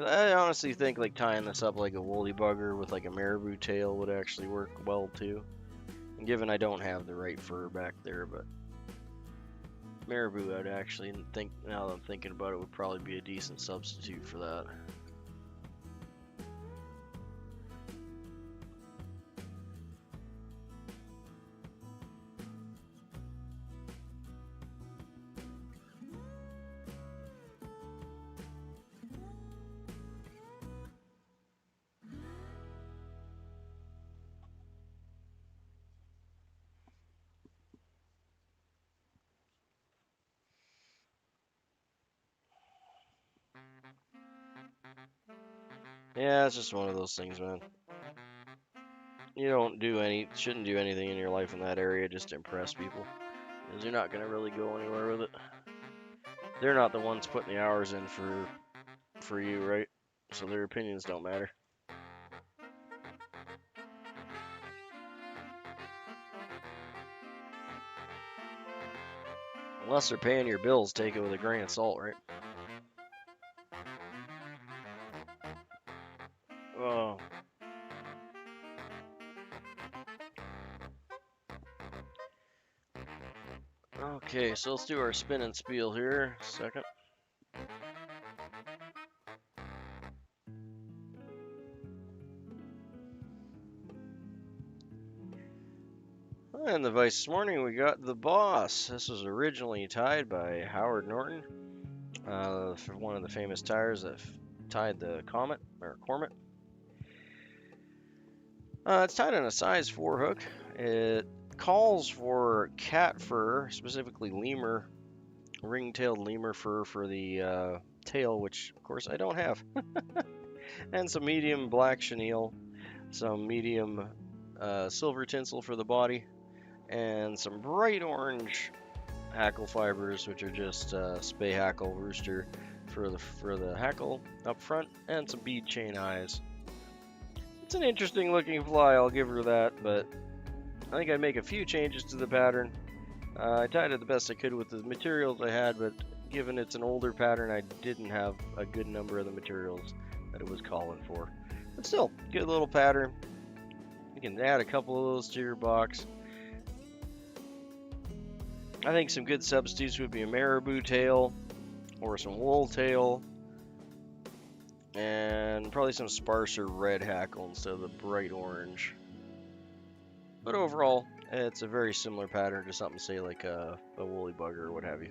I honestly think like tying this up like a woolly bugger with like a marabou tail would actually work well too. And given I don't have the right fur back there, but marabou I'd actually think, now that I'm thinking about it, would probably be a decent substitute for that. Yeah, it's just one of those things, man. You shouldn't do anything in your life in that area just to impress people, because you're not gonna really go anywhere with it. They're not the ones putting the hours in for you, right? So their opinions don't matter. Unless they're paying your bills, take it with a grain of salt, right? Oh. Okay, so let's do our spin and spiel here. Second. And the vice this morning, we got the boss. This was originally tied by Howard Norton, for one of the famous tires that tied the Comet or Cormet. It's tied on a size 4 hook. It calls for cat fur, specifically lemur, ring-tailed lemur fur for the tail, which of course I don't have, and some medium black chenille, some medium silver tinsel for the body, and some bright orange hackle fibers, which are just spay hackle rooster for the hackle up front, and some bead chain eyes. It's an interesting looking fly, I'll give her that, but I think I'd make a few changes to the pattern. I tied it the best I could with the materials I had, but given it's an older pattern, I didn't have a good number of the materials that it was calling for. But still, good little pattern. You can add a couple of those to your box. I think some good substitutes would be a marabou tail or some wool tail, and probably some sparser red hackle instead of the bright orange. But overall, it's a very similar pattern to something, say, like a woolly bugger or what have you.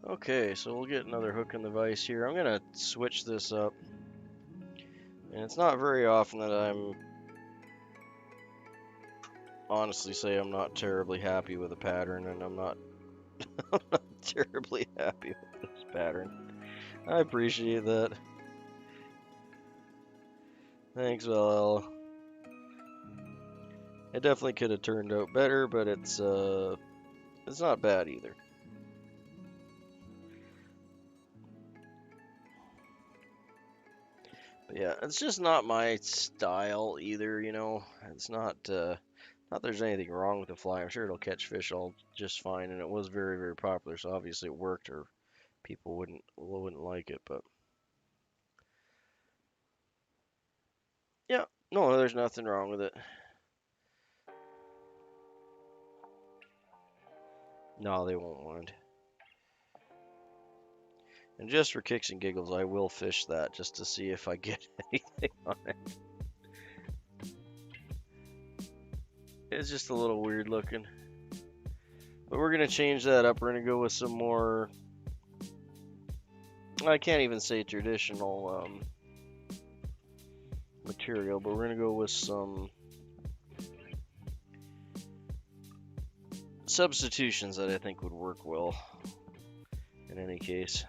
Okay, so we'll get another hook in the vise here. I'm going to switch this up. And it's not very often that I'm honestly say I'm not terribly happy with a pattern, and I'm not terribly happy with this pattern. I appreciate that. Thanks, Val. It definitely could have turned out better, but it's not bad either. But yeah, it's just not my style either, you know. It's not not there's anything wrong with the fly. I'm sure it'll catch fish all just fine, and it was very, very popular, so obviously it worked, or people wouldn't like it. But yeah, no, there's nothing wrong with it. No, they won't mind. And just for kicks and giggles, I will fish that just to see if I get anything on it. It's just a little weird looking. But we're going to change that up. We're going to go with some more, I can't even say traditional material, but we're going to go with some substitutions that I think would work well in any case.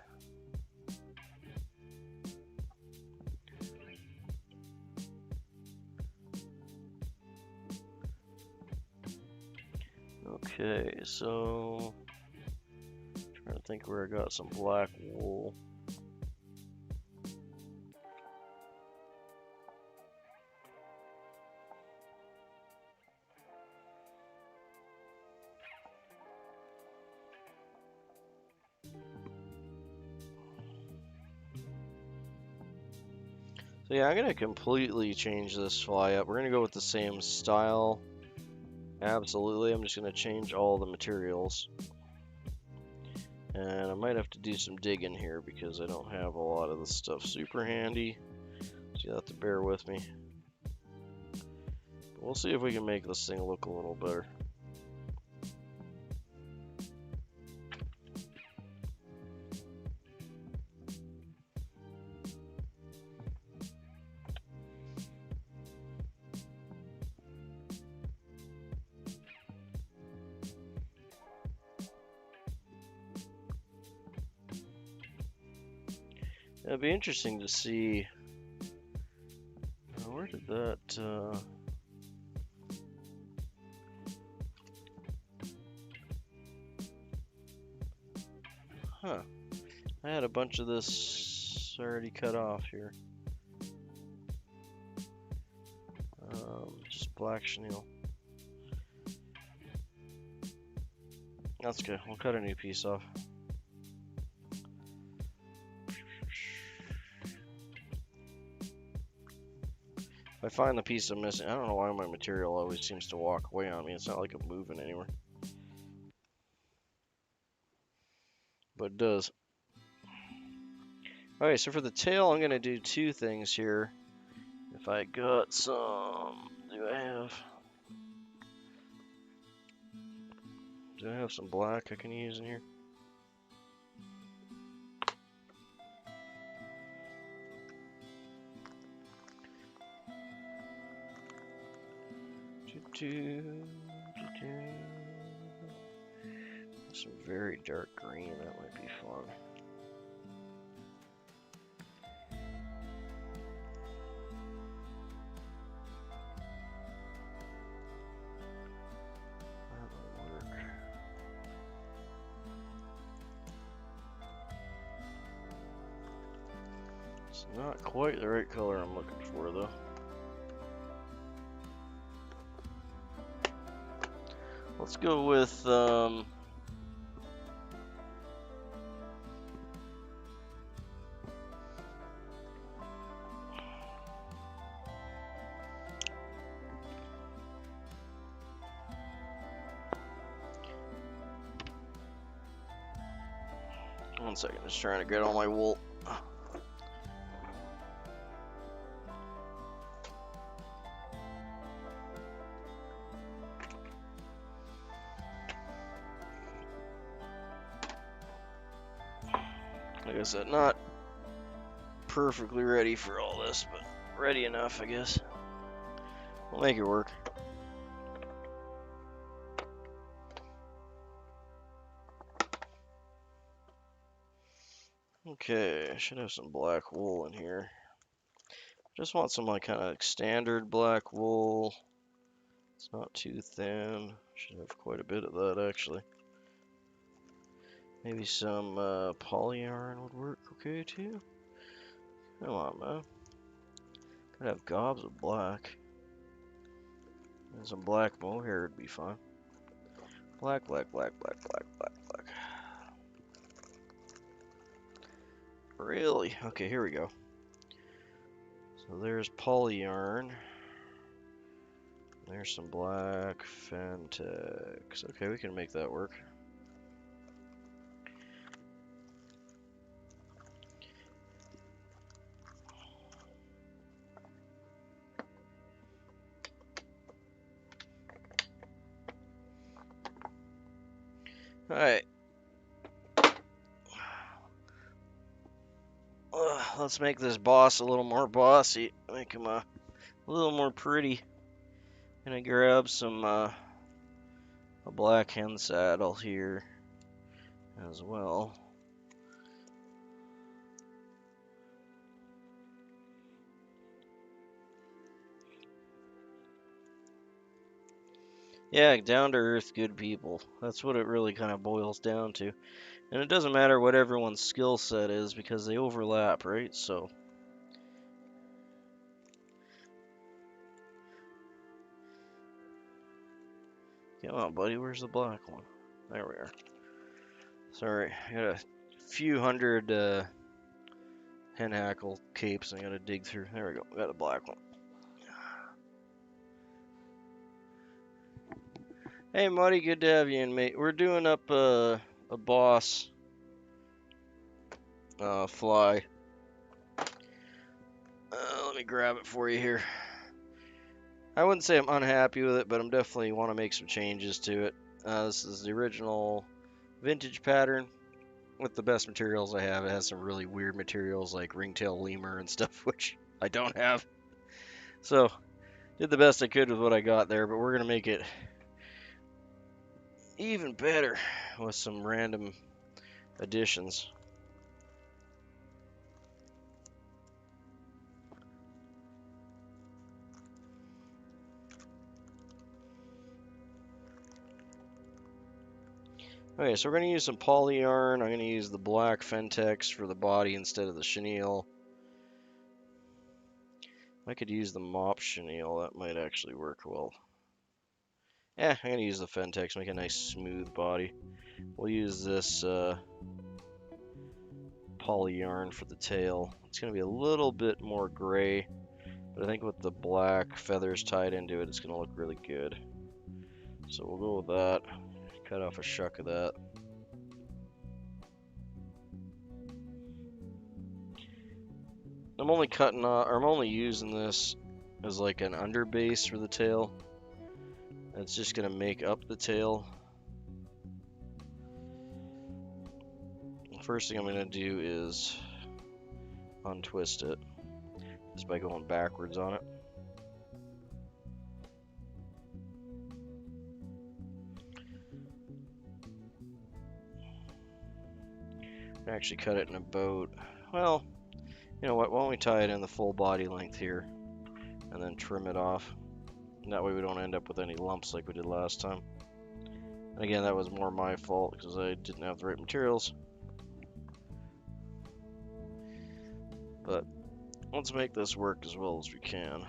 Okay, so trying to think where I got some black wool. So yeah, I'm going to completely change this fly up. We're going to go with the same style. Absolutely, I'm just going to change all the materials. And I might have to do some digging here because I don't have a lot of this stuff super handy. So you'll have to bear with me. But we'll see if we can make this thing look a little better. It'd be interesting to see. Where did that? Huh. I had a bunch of this already cut off here. Just black chenille. That's good. We'll cut a new piece off. If I find the piece I'm missing, I don't know why my material always seems to walk away on me. It's not like I'm moving anywhere. But it does. Okay, so for the tail, I'm going to do two things here. If I got some... Do I have... Do I have some black I can use in here? Some very dark green, that might be fun. That might work. It's not quite the right color I'm looking for, though. Let's go with, one second, just trying to get all my wool. Like I said, not perfectly ready for all this, but ready enough, I guess. We'll make it work. Okay, I should have some black wool in here. Just want some like kind of standard black wool. It's not too thin. Should have quite a bit of that actually. Maybe some poly yarn would work okay too. Come on, man. Could have gobs of black. And some black mohair would be fine. Black, black, black, black, black, black, black. Really? Okay, here we go. So there's poly yarn. There's some black Fentex. Okay, we can make that work. Alright. Let's make this boss a little more bossy. Make him a little more pretty. Gonna grab some a black hen saddle here as well. Yeah, down to earth, good people. That's what it really kind of boils down to. And it doesn't matter what everyone's skill set is because they overlap, right? So. Come on, buddy. Where's the black one? There we are. Sorry, I got a few hundred hen hackle capes I gotta dig through. There we go. Got a black one. Hey, Muddy, good to have you in, mate. We're doing up a boss fly. Let me grab it for you here. I wouldn't say I'm unhappy with it, but I'm definitely want to make some changes to it. This is the original vintage pattern with the best materials I have. It has some really weird materials like ringtail lemur and stuff, which I don't have. So, did the best I could with what I got there, but we're going to make it even better with some random additions. Okay, so we're going to use some poly yarn. I'm going to use the black Fentex for the body instead of the chenille. I could use the mop chenille. That might actually work well. Yeah, I'm going to use the Fentex, make a nice smooth body. We'll use this poly yarn for the tail. It's going to be a little bit more gray, but I think with the black feathers tied into it, it's going to look really good. So we'll go with that. Cut off a shuck of that. I'm only cutting off, or I'm only using this as like an underbase for the tail. It's just gonna make up the tail. First thing I'm going to do is untwist it, just by going backwards on it. Actually cut it in about, well, you know what, why don't we tie it in the full body length here and then trim it off. And that way we don't end up with any lumps like we did last time. And again, that was more my fault because I didn't have the right materials. But let's make this work as well as we can.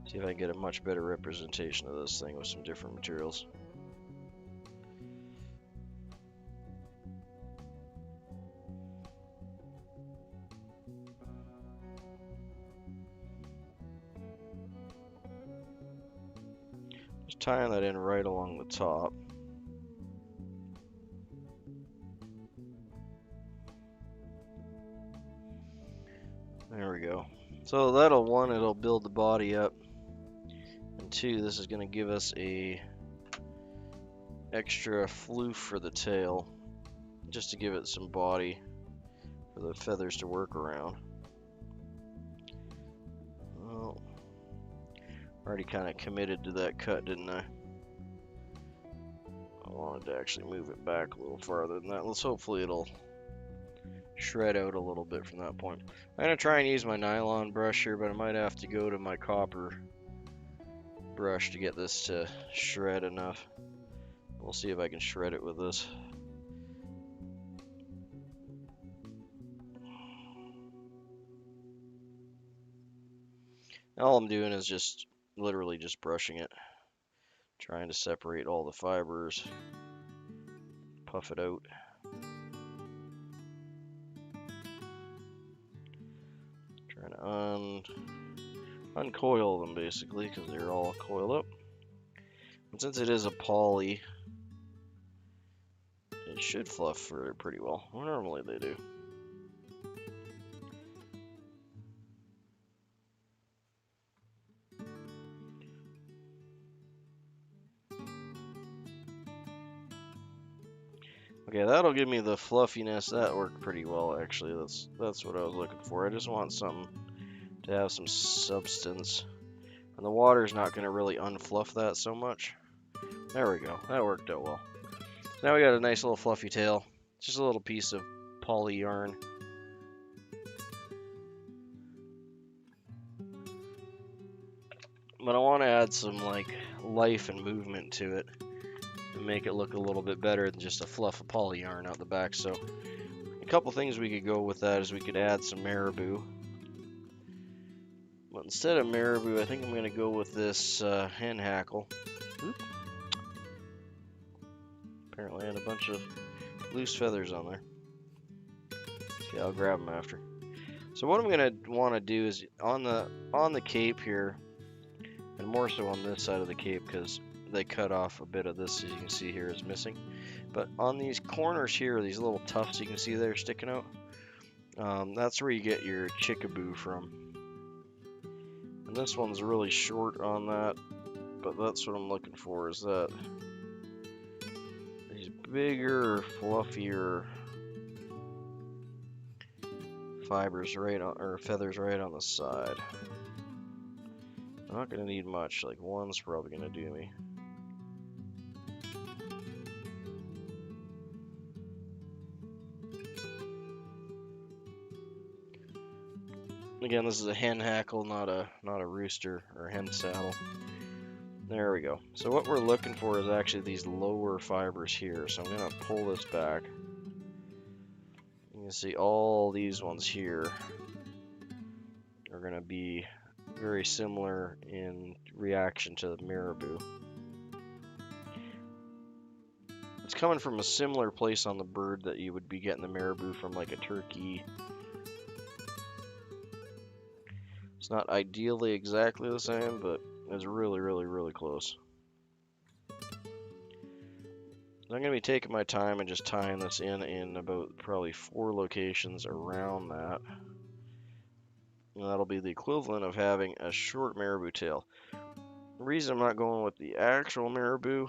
See if I can get a much better representation of this thing with some different materials. Just tying that in right along the top. There we go. So that'll, one, it'll build the body up, and two, this is going to give us a extra floof for the tail, just to give it some body for the feathers to work around. Well, already kind of committed to that cut, didn't I? I wanted to actually move it back a little farther than that. Let's hopefully it'll shred out a little bit from that point. I'm going to try and use my nylon brush here, but I might have to go to my copper brush to get this to shred enough. We'll see if I can shred it with this. All I'm doing is just literally just brushing it, trying to separate all the fibers, puff it out. Trying to uncoil them basically because they're all coiled up. And since it is a poly, it should fluff for pretty well. Well, normally they do. Okay, that'll give me the fluffiness. That worked pretty well, actually. That's what I was looking for. I just want something to have some substance. And the water's not going to really unfluff that so much. There we go. That worked out well. Now we got a nice little fluffy tail. Just a little piece of poly yarn. But I want to add some like life and movement to it and make it look a little bit better than just a fluff of poly yarn out the back. So a couple things we could go with that is we could add some marabou. But instead of marabou, I think I'm going to go with this hen hackle. Oop. Apparently I had a bunch of loose feathers on there. Okay, I'll grab them after. So what I'm going to want to do is on the cape here, and more so on this side of the cape because they cut off a bit of this, as you can see here, is missing. But on these corners here, these little tufts you can see there sticking out, that's where you get your chickaboo from. And this one's really short on that, but that's what I'm looking for, is that these bigger, fluffier fibers right on, or feathers right on the side. I'm not going to need much, like one's probably going to do me. Again, this is a hen hackle, not a rooster or hen saddle. There we go. So what we're looking for is actually these lower fibers here. So I'm going to pull this back. You can see all these ones here are going to be very similar in reaction to the marabou. It's coming from a similar place on the bird that you would be getting the marabou from, like a turkey. It's not ideally exactly the same, but it's really, really, really close. I'm going to be taking my time and just tying this in about probably 4 locations around that. And that'll be the equivalent of having a short marabou tail. The reason I'm not going with the actual marabou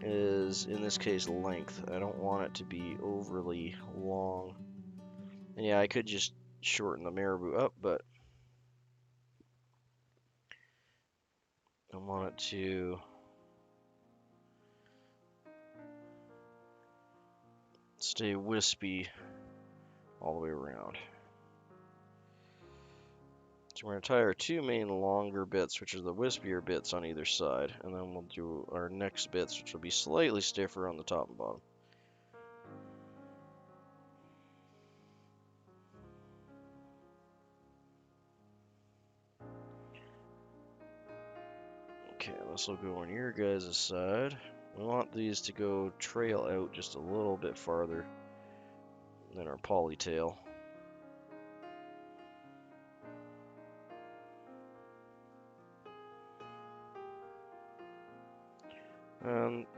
is, in this case, length. I don't want it to be overly long. And yeah, I could just shorten the marabou up, but I want it to stay wispy all the way around. So we're going to tie our two main longer bits, which are the wispier bits on either side, and then we'll do our next bits, which will be slightly stiffer on the top and bottom. Okay, this will go on your guys' side. We want these to go trail out just a little bit farther than our polytail.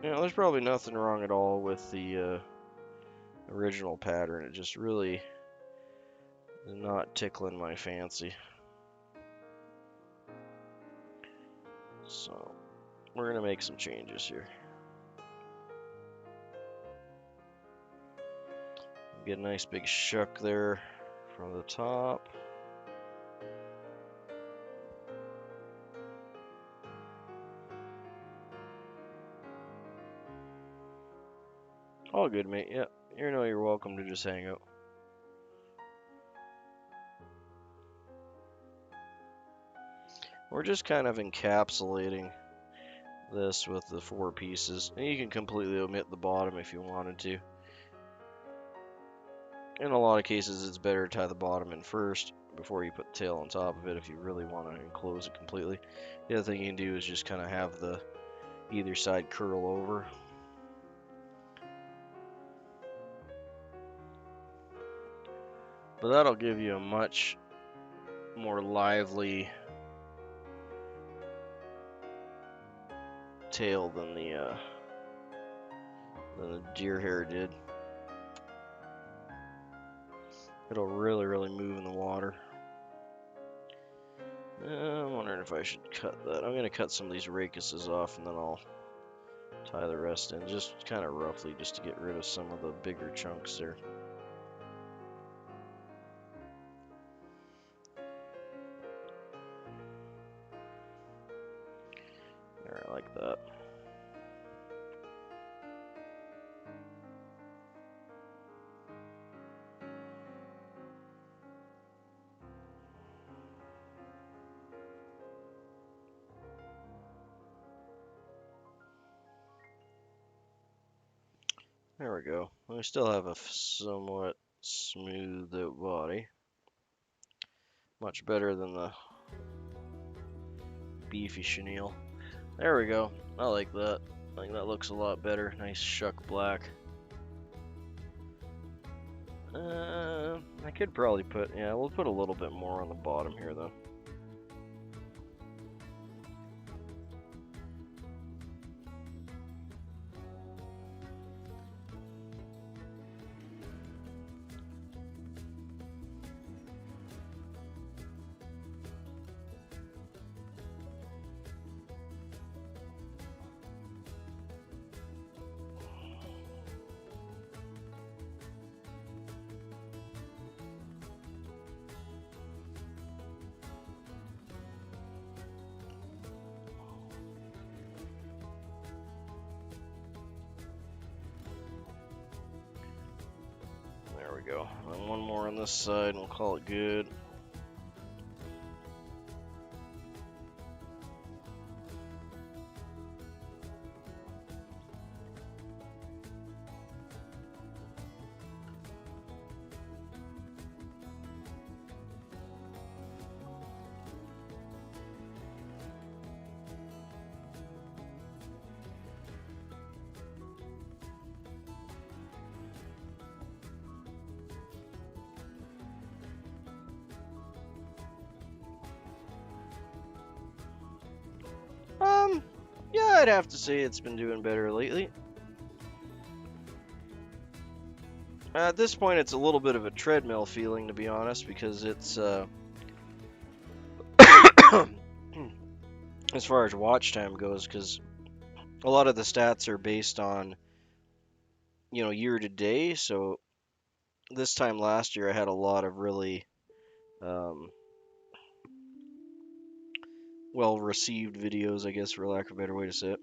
There's probably nothing wrong at all with the original pattern. It just really is not tickling my fancy. So we're gonna make some changes here. Get a nice big shuck there from the top. All good, mate. Yeah, you're welcome to just hang out. We're just kind of encapsulating this with the 4 pieces. And you can completely omit the bottom if you wanted to. In a lot of cases, it's better to tie the bottom in first before you put the tail on top of it if you really want to enclose it completely. The other thing you can do is just kind of have the either side curl over. But that'll give you a much more lively tail than the deer hair did. It'll really move in the water. I'm wondering if I should cut that. I'm going to cut some of these rakuses off and then I'll tie the rest in, just kind of roughly, just to get rid of some of the bigger chunks there. There, like that. There we go. We still have a somewhat smooth out body. Much better than the beefy chenille. There we go. I like that. I think that looks a lot better. Nice shuck black. I could probably put, yeah, we'll put a little bit more on the bottom here though. There we go. And one more on this side and we'll call it good. Yeah, I'd have to say it's been doing better lately. At this point, it's a little bit of a treadmill feeling, to be honest, because it's, as far as watch time goes, because a lot of the stats are based on, year to day. So this time last year, I had a lot of really um, well received videos, I guess, for lack of a better way to say it.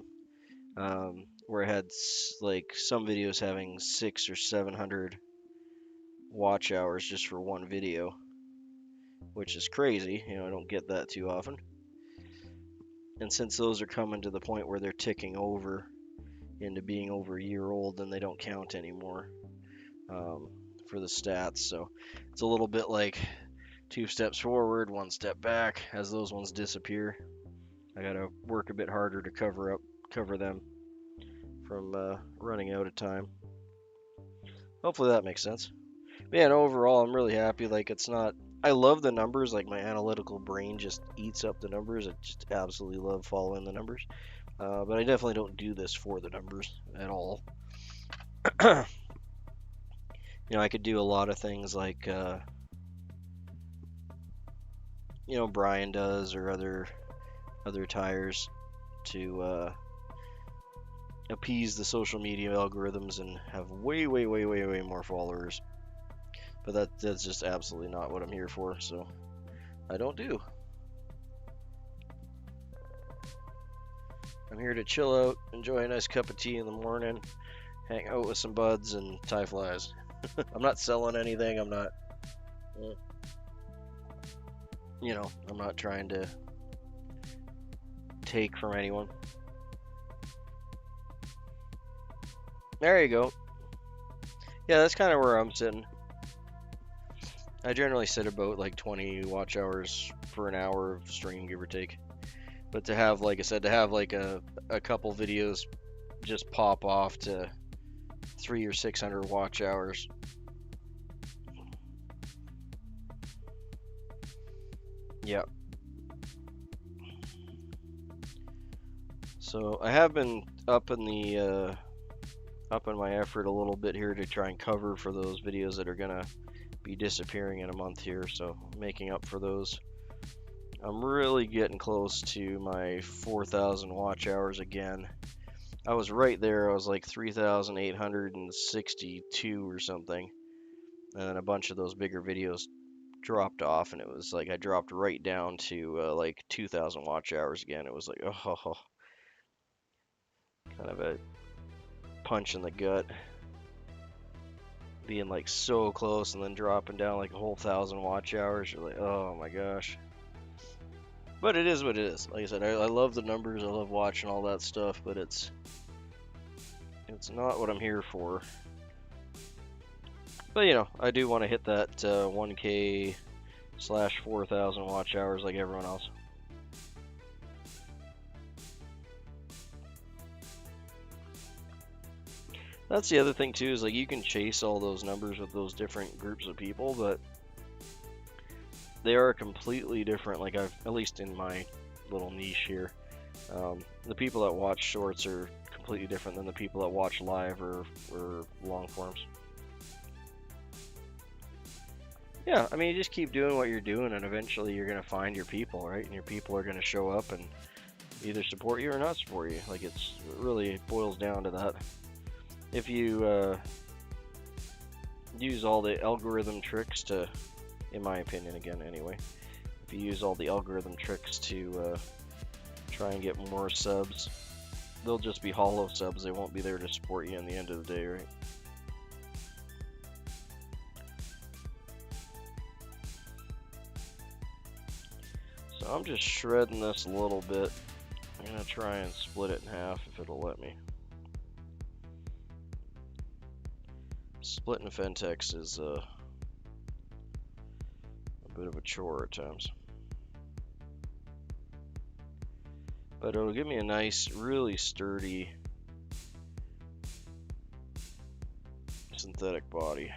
Where I had like some videos having 600 or 700 watch hours just for one video, which is crazy. I don't get that too often. And since those are coming to the point where they're ticking over into being over a year old, then they don't count anymore for the stats. So it's a little bit like 2 steps forward, 1 step back. As those ones disappear, I gotta work a bit harder to cover them from running out of time. Hopefully that makes sense. Man, overall, I'm really happy. Like, it's not. I love the numbers. Like, my analytical brain just eats up the numbers. I just absolutely love following the numbers. But I definitely don't do this for the numbers at all. I could do a lot of things like, Brian does, or other tires to appease the social media algorithms and have way more followers. But that's just absolutely not what I'm here for, so I don't do. I'm here to chill out, enjoy a nice cup of tea in the morning, hang out with some buds, and tie flies. I'm not selling anything. I'm not, I'm not trying to take from anyone. There you go. Yeah, that's kind of where I'm sitting. I generally sit about like 20 watch hours for an hour of stream, give or take. But to have, like I said, to have like a couple videos just pop off to 300 or 600 watch hours. Yep. So I have been upping my effort a little bit here to try and cover for those videos that are gonna be disappearing in a month here. So making up for those. I'm really getting close to my 4,000 watch hours again. I was right there. I was like 3,862 or something. And then a bunch of those bigger videos dropped off, and it was like I dropped right down to like 2,000 watch hours again. It was like, oh, kind of a punch in the gut. Being like so close and then dropping down like a whole 1,000 watch hours. You're like, oh my gosh. But it is what it is. Like I said, I love the numbers. I love watching all that stuff, but it's not what I'm here for. But I do want to hit that 1K / 4,000 watch hours like everyone else. That's the other thing too, is like you can chase all those numbers with those different groups of people, but they are completely different. Like at least in my little niche here, the people that watch shorts are completely different than the people that watch live or long forms. Yeah, I mean, you just keep doing what you're doing, and eventually you're gonna find your people, right? And your people are gonna show up and either support you or not support you. Like it really boils down to that. If you use all the algorithm tricks to, in my opinion, again, anyway, if you use all the algorithm tricks to try and get more subs, they'll just be hollow subs. They won't be there to support you in the end of the day, right? So I'm just shredding this a little bit. I'm gonna try and split it in half if it'll let me. Splitting Fentex is a bit of a chore at times. But it'll give me a nice, really sturdy synthetic body.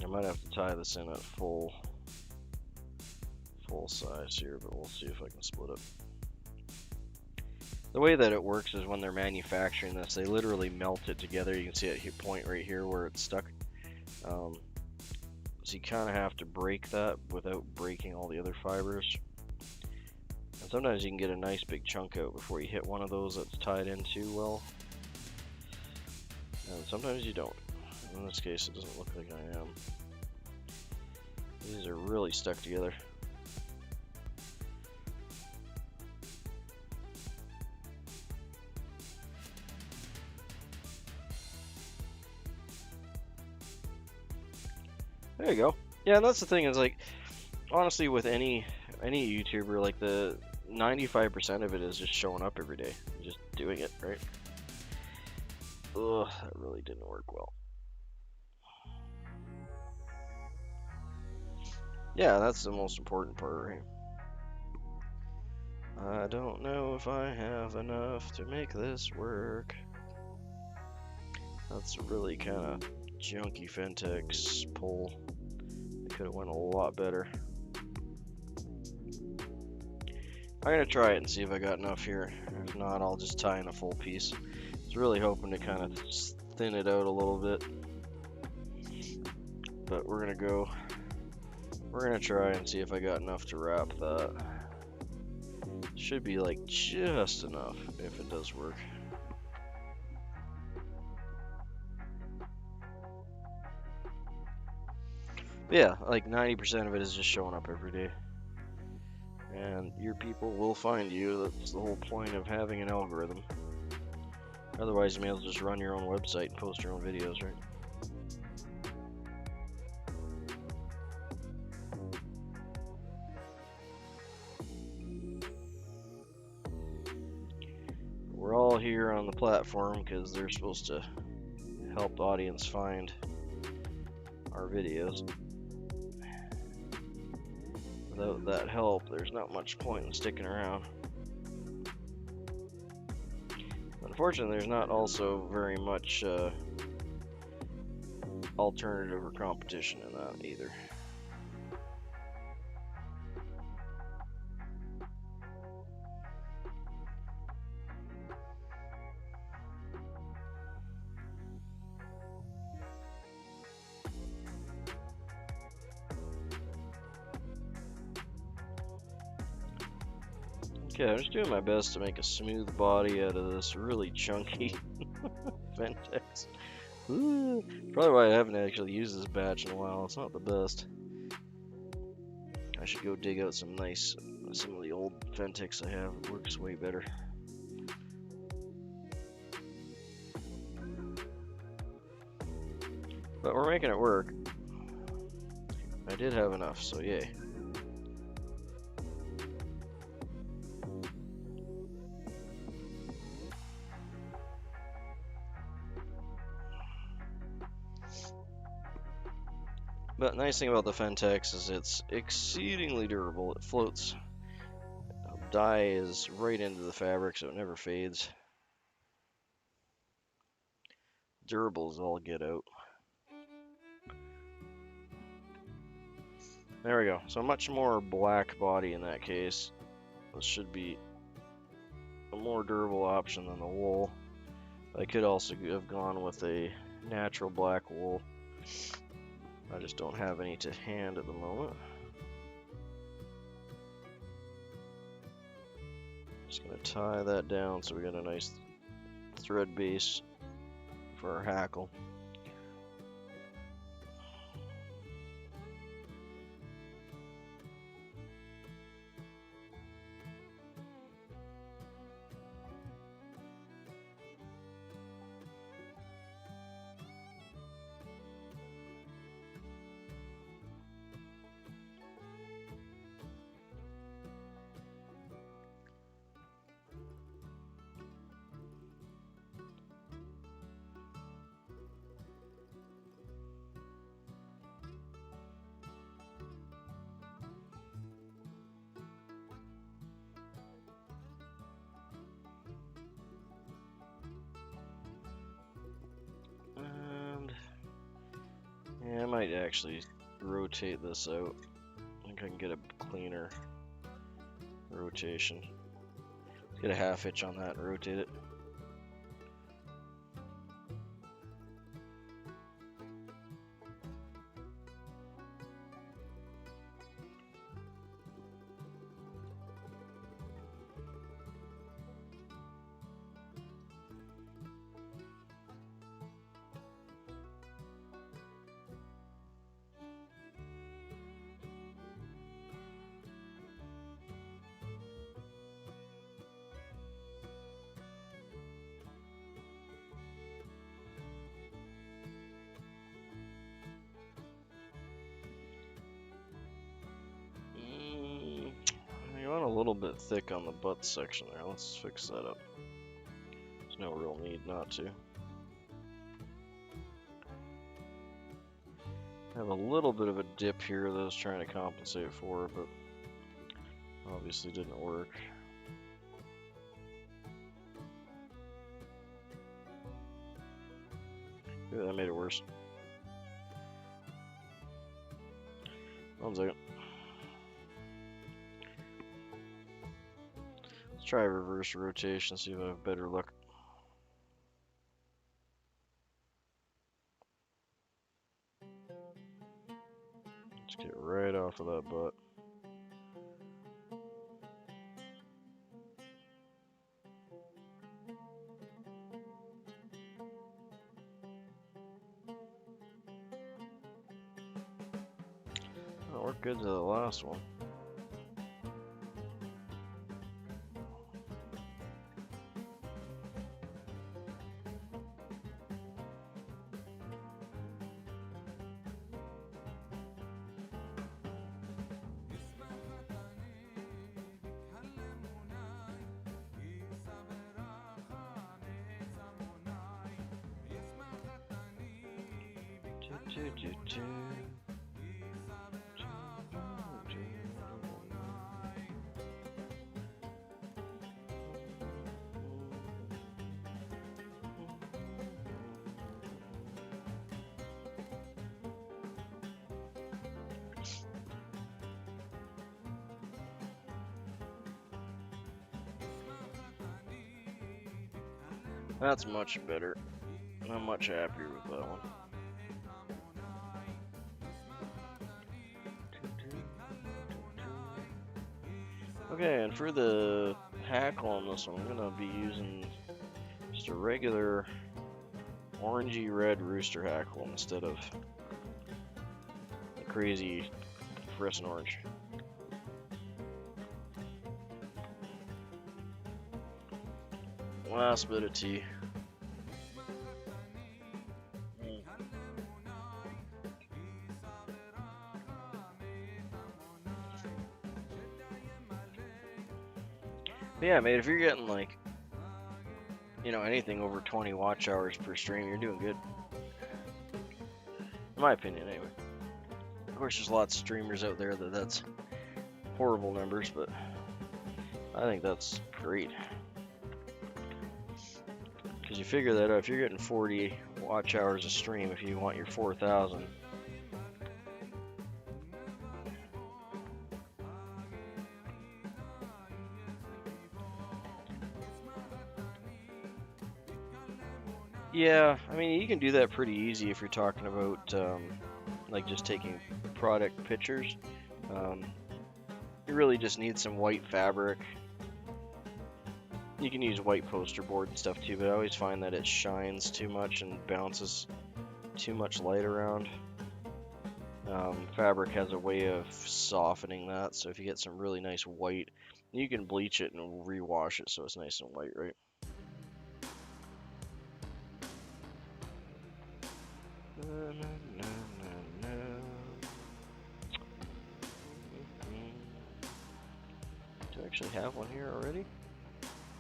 I might have to tie this in at full size here, but we'll see if I can split it. The way that it works is when they're manufacturing this, they literally melt it together. You can see that point right here where it's stuck. So you kind of have to break that without breaking all the other fibers. And sometimes you can get a nice big chunk out before you hit one of those that's tied in too well. And sometimes you don't. In this case, it doesn't look like I am. These are really stuck together. There you go. Yeah, and that's the thing is, like, honestly, with any YouTuber, like, the 95% of it is just showing up every day, just doing it, right? Ugh, that really didn't work well. Yeah, that's the most important part, right? I don't know if I have enough to make this work. That's a really kind of junky Fintex pull. It could have went a lot better. I'm gonna try it and see if I got enough here. If not, I'll just tie in a full piece. I was really hoping to kind of thin it out a little bit, but we're gonna try and see if I got enough to wrap that. Should be like just enough if it does work. But yeah, like 90% of it is just showing up every day. And your people will find you. That's the whole point of having an algorithm. Otherwise, you may as well just run your own website and post your own videos, right? We're all here on the platform because they're supposed to help the audience find our videos. Without that help, there's not much point in sticking around. Unfortunately, there's not also very much alternative or competition in that either. Okay, I'm just doing my best to make a smooth body out of this really chunky Ventex. Probably why I haven't actually used this batch in a while. It's not the best. I should go dig out some of the old Ventex I have. It works way better. But we're making it work. I did have enough, so yay. But the nice thing about the Ventex is it's exceedingly durable. It floats. Dye is right into the fabric, so it never fades. Durable as all get out. There we go. So much more black body in that case. This should be a more durable option than the wool. I could also have gone with a natural black wool. I just don't have any to hand at the moment. Just gonna tie that down so we got a nice thread base for our hackle. Yeah, I might actually rotate this out. I think I can get a cleaner rotation. Get a half hitch on that and rotate it. little bit thick on the butt section there. Let's fix that up. There's no real need not to. I have a little bit of a dip here that I was trying to compensate for, but obviously didn't work. Ooh, that made it worse. 1 second. Let's try reverse rotation, see if I have better luck. Let's get right off of that butt. That worked good to the last one. That's much better. I'm much happier with that one. Okay, and for the hackle on this one, I'm gonna be using just a regular orangey red rooster hackle instead of the crazy fluorescent orange. Last bit of tea. But yeah, mate, if you're getting like, you know, anything over 20 watch hours per stream, you're doing good. In my opinion, anyway. Of course, there's lots of streamers out there that's horrible numbers, but I think that's great. Because you figure that out, if you're getting 40 watch hours a stream, if you want your 4,000, yeah, I mean, you can do that pretty easy if you're talking about like just taking product pictures. You really just need some white fabric. You can use white poster board and stuff too, but I always find that it shines too much and bounces too much light around. Fabric has a way of softening that, so if you get some really nice white, you can bleach it and rewash it so it's nice and white, right? Do I actually have one here already?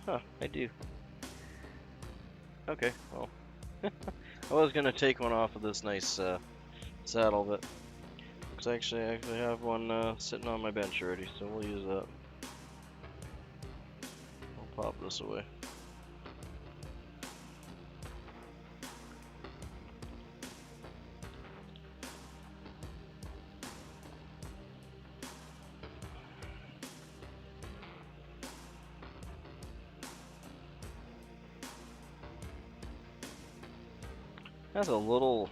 Huh, I do. Okay, well. I was gonna take one off of this nice saddle, but looks I actually have one sitting on my bench already, so we'll use that. I'll pop this away.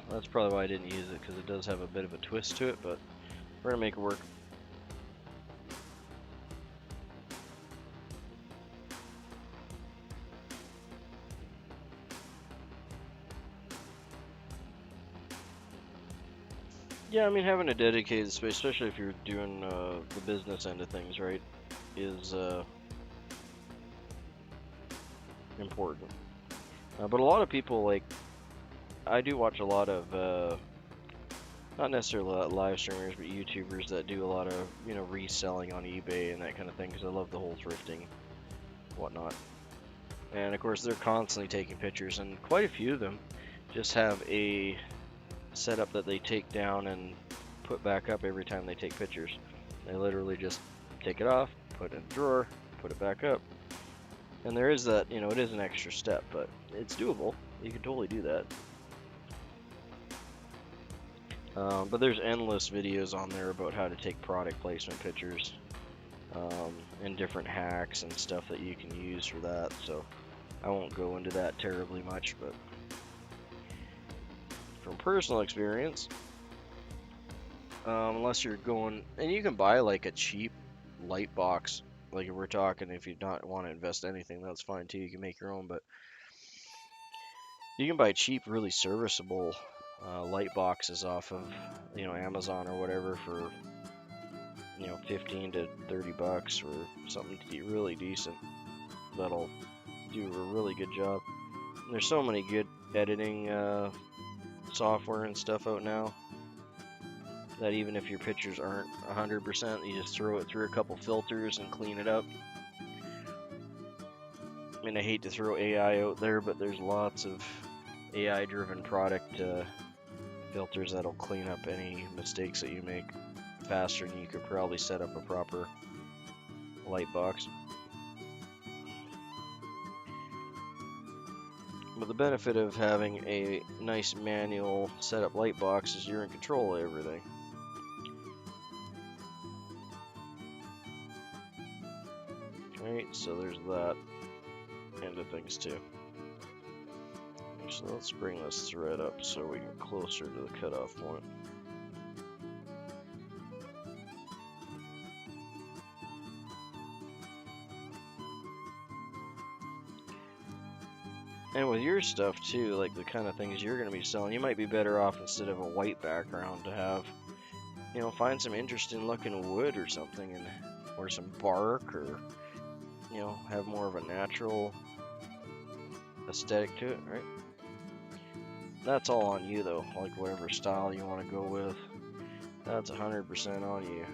That's probably why I didn't use it, because it does have a bit of a twist to it, but we're gonna make it work. Yeah, I mean, having a dedicated space, especially if you're doing the business end of things, right, is important. But a lot of people, like, I do watch a lot of not necessarily live streamers, but YouTubers that do a lot of, you know, reselling on eBay and that kind of thing, because I love the whole thrifting, whatnot. And of course, they're constantly taking pictures, and quite a few of them just have a setup that they take down and put back up every time they take pictures. They literally just take it off, put it in a drawer, put it back up. And there is that, you know, it is an extra step, but it's doable. You can totally do that. But there's endless videos on there about how to take product placement pictures, and different hacks and stuff that you can use for that. So I won't go into that terribly much, but from personal experience, unless you're going, and you can buy like a cheap light box, like if we're talking, if you don't want to invest anything, that's fine too, you can make your own, but you can buy cheap, really serviceable light boxes off of, you know, Amazon or whatever for, you know, 15 to 30 bucks or something really decent that'll do a really good job. And there's so many good editing software and stuff out now that even if your pictures aren't 100%, you just throw it through a couple filters and clean it up. I mean, I hate to throw AI out there, but there's lots of AI-driven product filters that'll clean up any mistakes that you make faster than you could probably set up a proper light box. But the benefit of having a nice manual setup light box is you're in control of everything. Right, so there's that end of things too. So let's bring this thread up so we get closer to the cutoff point. And with your stuff too, like the kind of things you're going to be selling, you might be better off, instead of a white background, to have, you know, find some interesting looking wood or something, and or some bark, or, you know, have more of a natural aesthetic to it, right? That's all on you though, like whatever style you want to go with, that's 100% on you.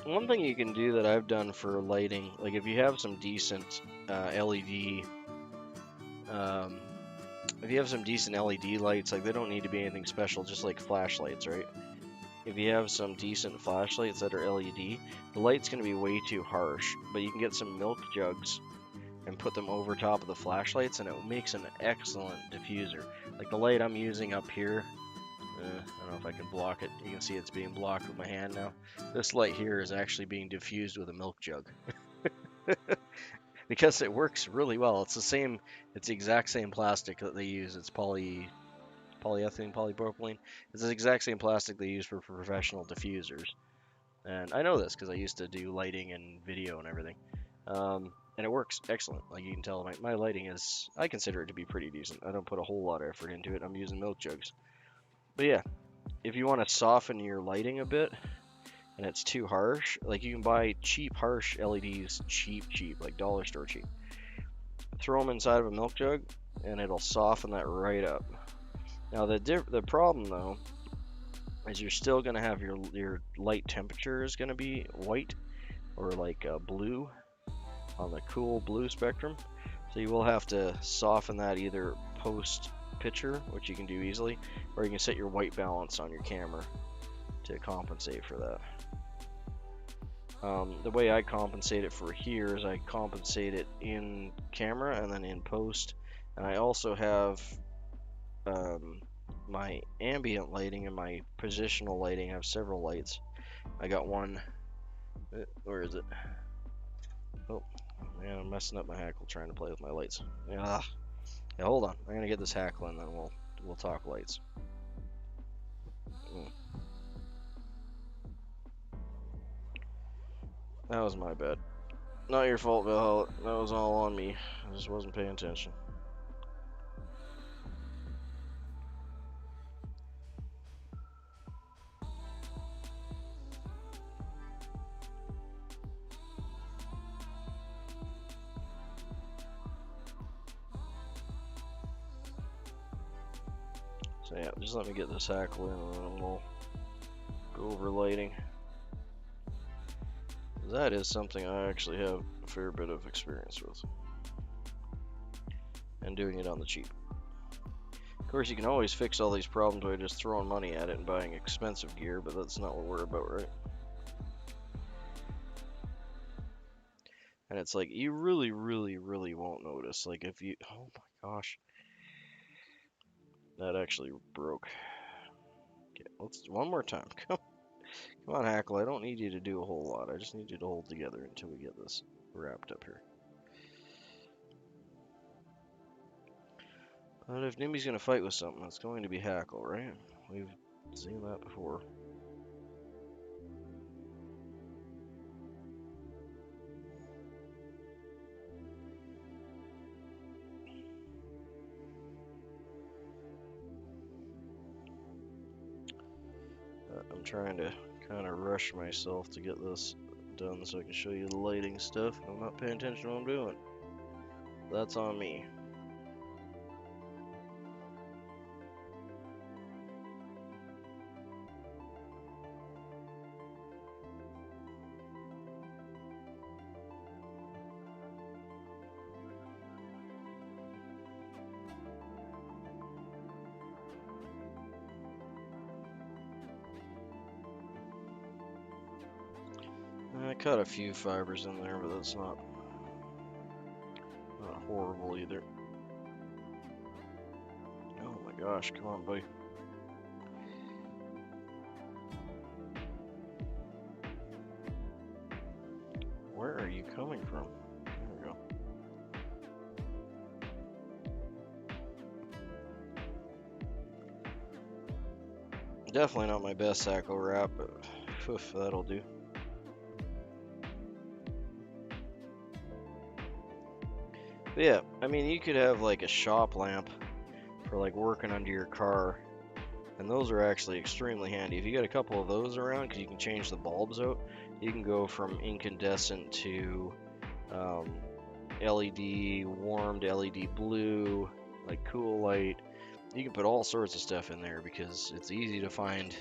One thing you can do that I've done for lighting, like if you have some decent LED, if you have some decent LED lights, like they don't need to be anything special, just like flashlights, right? If you have some decent flashlights that are LED, the light's going to be way too harsh, but you can get some milk jugs and put them over top of the flashlights, and it makes an excellent diffuser. Like the light I'm using up here, I don't know if I can block it. You can see it's being blocked with my hand now. This light here is actually being diffused with a milk jug. Because it works really well. It's the exact same plastic that they use. It's polyethylene, polypropylene. It's the exact same plastic they use for professional diffusers. And I know this because I used to do lighting and video and everything. And it works excellent. Like you can tell, my lighting is, I consider it to be pretty decent. I don't put a whole lot of effort into it. I'm using milk jugs. But yeah, if you want to soften your lighting a bit and it's too harsh, like you can buy cheap harsh LEDs, cheap, like dollar store cheap. Throw them inside of a milk jug and it'll soften that right up. Now the problem though is you're still going to have your light temperature is going to be white or like blue on the cool blue spectrum. So you will have to soften that either post picture, which you can do easily, or you can set your white balance on your camera to compensate for that. The way I compensate it for here is I compensate it in camera and then in post, and I also have my ambient lighting and my positional lighting. I have several lights. I got one, where is it? Oh man, I'm messing up my hackle trying to play with my lights. Yeah, hold on, I'm gonna get this hackle and then we'll talk lights. That was my bad. Not your fault, Valhalla. That was all on me. I just wasn't paying attention. So yeah, just let me get this hackle in and then we'll go over lighting. That is something I actually have a fair bit of experience with. And doing it on the cheap. Of course, you can always fix all these problems by just throwing money at it and buying expensive gear, but that's not what we're about, right? And it's like, you really, really, really won't notice. Like, if you... Oh my gosh. That actually broke. Okay, let's... One more time. Come on, Hackle. I don't need you to do a whole lot. I just need you to hold together until we get this wrapped up here. But if Nimby's going to fight with something, it's going to be Hackle, right? We've seen that before. I'm trying to kind of rush myself to get this done so I can show you the lighting stuff. I'm not paying attention to what I'm doing. That's on me. I cut a few fibers in there, but that's not horrible either. Oh my gosh, come on, buddy. Where are you coming from? There we go. Definitely not my best Hackle wrap, but oof, that'll do. But yeah, I mean, you could have like a shop lamp for like working under your car, and those are actually extremely handy. If you got a couple of those around, because you can change the bulbs out, you can go from incandescent to LED, warmed LED blue, like cool light. You can put all sorts of stuff in there because it's easy to find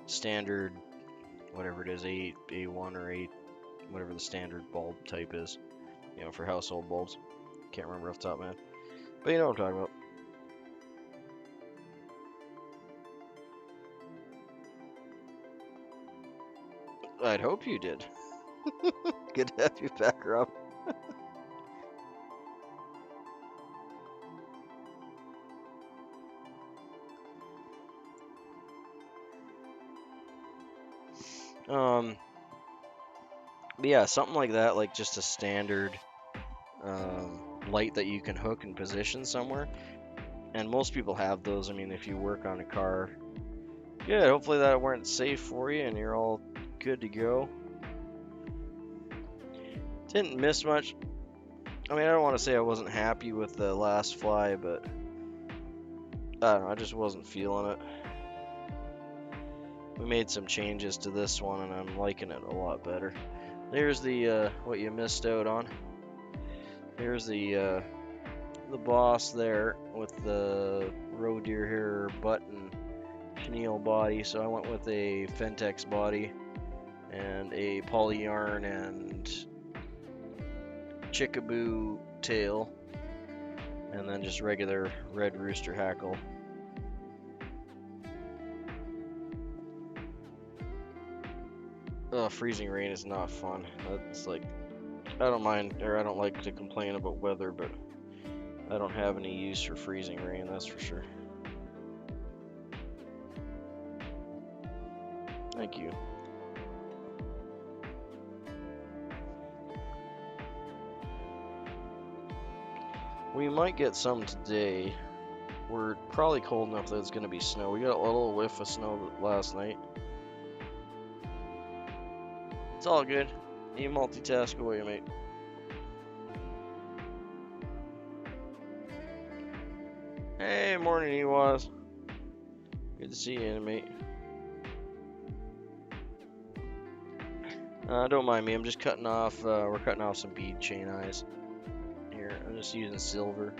standard, whatever it is, A1 or 8, whatever the standard bulb type is, you know, for household bulbs. Can't remember off the top, man. But you know what I'm talking about. I'd hope you did. Good to have you back, Rob. But yeah, something like that, like just a standard light that you can hook and position somewhere. And most people have those. I mean, if you work on a car, good. Hopefully that weren't safe for you and you're all good to go. Didn't miss much. I mean, I don't want to say I wasn't happy with the last fly, but I don't know, I just wasn't feeling it. We made some changes to this one and I'm liking it a lot better. There's the what you missed out on. Here's the boss there with the roe deer hair butt and chenille body. So I went with a Fentex body and a poly yarn and chickaboo tail, and then just regular red rooster hackle. Freezing rain is not fun. That's like, I don't mind, or I don't like to complain about weather, but I don't have any use for freezing rain, that's for sure. Thank you. We might get some today. We're probably cold enough that it's going to be snow. We got a little whiff of snow last night. It's all good. You multitask away, mate. Hey, morning, Ewaz. Good to see you, mate. Don't mind me. I'm just cutting off. We're cutting off some bead chain eyes. Here, I'm just using silver.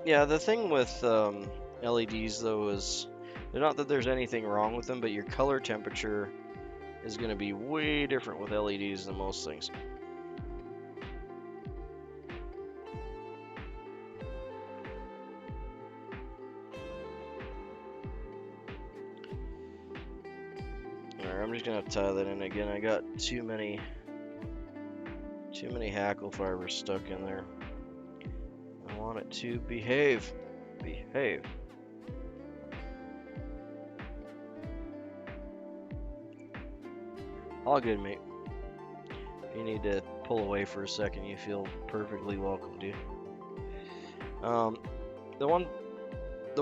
Yeah, the thing with LEDs though is, not that there's anything wrong with them, but your color temperature is going to be way different with LEDs than most things. Alright, I'm just going to tie that in again. I got too many hackle fibers stuck in there. I want it to behave. Behave. All good, mate. If you need to pull away for a second, you feel perfectly welcome, dude. The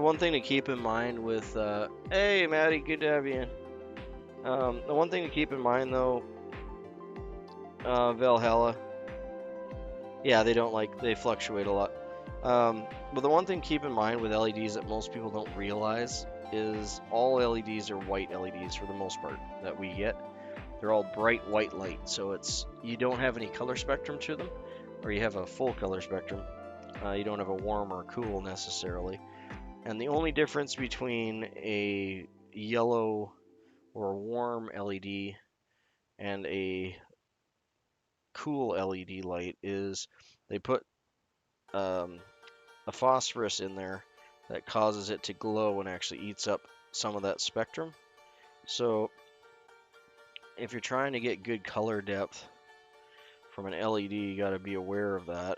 one thing to keep in mind with hey Maddie, good to have you in. The one thing to keep in mind though, Valhalla, yeah, they fluctuate a lot. But the one thing to keep in mind with LEDs that most people don't realize is all LEDs are white LEDs for the most part that we get. They're all bright white light, so you don't have any color spectrum to them, or you have a full color spectrum. You don't have a warm or cool necessarily. And the only difference between a yellow or warm LED and a cool LED light is they put a phosphorus in there that causes it to glow and actually eats up some of that spectrum. So if you're trying to get good color depth from an LED, you got to be aware of that.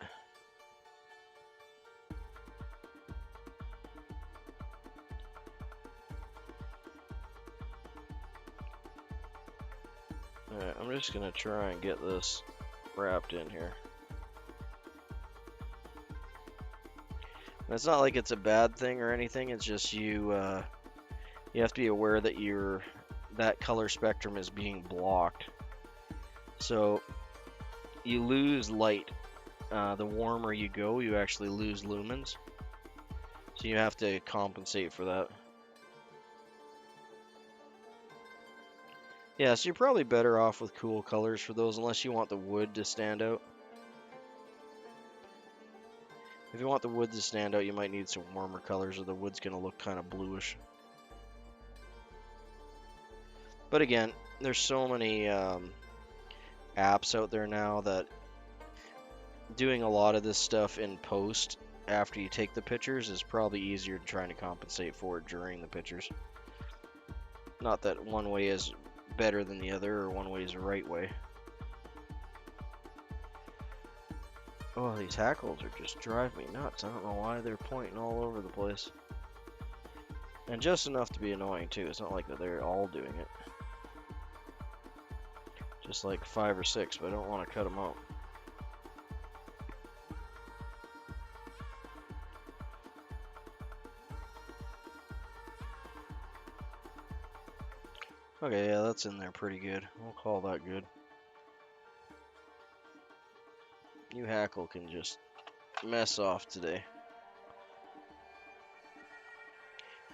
Alright, I'm just going to try and get this wrapped in here. And it's not like it's a bad thing or anything, it's just you have to be aware that that color spectrum is being blocked. So you lose light. The warmer you go, you actually lose lumens. So you have to compensate for that. Yeah, so you're probably better off with cool colors for those, unless you want the wood to stand out. If you want the wood to stand out, you might need some warmer colors, or the wood's going to look kind of bluish. But again, there's so many apps out there now that doing a lot of this stuff in post after you take the pictures is probably easier than trying to compensate for it during the pictures. Not that one way is better than the other, or one way is the right way. Oh, these hackles are just driving me nuts. I don't know why they're pointing all over the place. And just enough to be annoying too. It's not like that they're all doing it. Just like 5 or 6, but I don't want to cut them out. Okay, yeah, that's in there pretty good. We'll call that good. You hackle can just mess off today.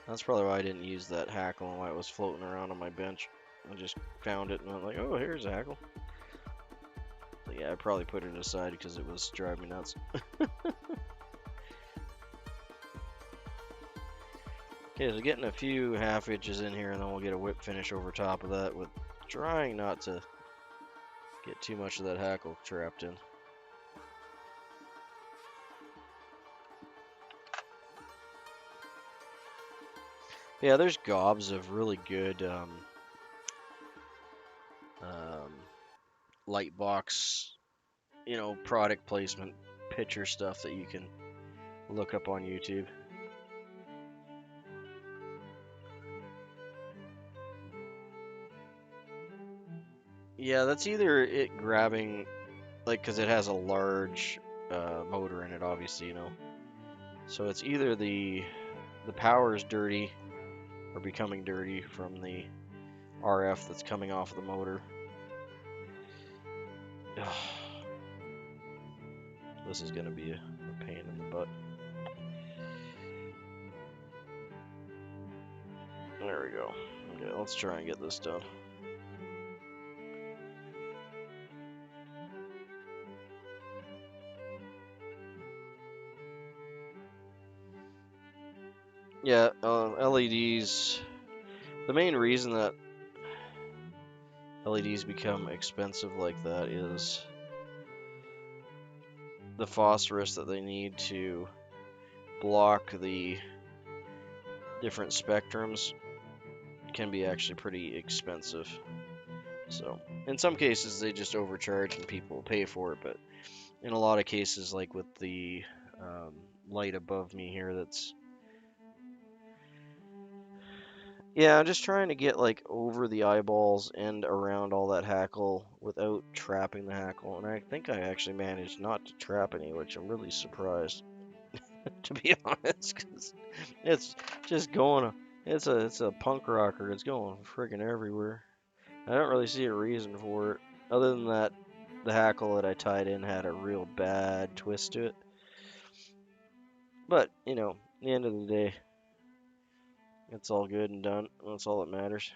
That's probably why I didn't use that hackle and why it was floating around on my bench. I just found it and I'm like, oh, here's a hackle. But yeah, I probably put it aside because it was driving me nuts. Okay, so getting a few half inches in here, and then we'll get a whip finish over top of that, with trying not to get too much of that hackle trapped in. Yeah, there's gobs of really good light box, product placement picture stuff that you can look up on YouTube. Yeah, that's either it grabbing, like, because it has a large motor in it, obviously, So it's either the power is dirty or becoming dirty from the RF that's coming off the motor. This is going to be a pain in the butt. There we go. Okay, let's try and get this done. Yeah, LEDs. The main reason that LEDs become expensive like that is the phosphorus that they need to block the different spectrums can be actually pretty expensive. So, in some cases, they just overcharge and people pay for it, but in a lot of cases, like with the light above me here, that's... Yeah, I'm just trying to get like over the eyeballs and around all that hackle without trapping the hackle, and I think I actually managed not to trap any, which I'm really surprised, to be honest, because it's just going... It's a punk rocker. It's going friggin' everywhere. I don't really see a reason for it, other than that the hackle that I tied in had a real bad twist to it. But, you know, at the end of the day, it's all good and done. That's all that matters.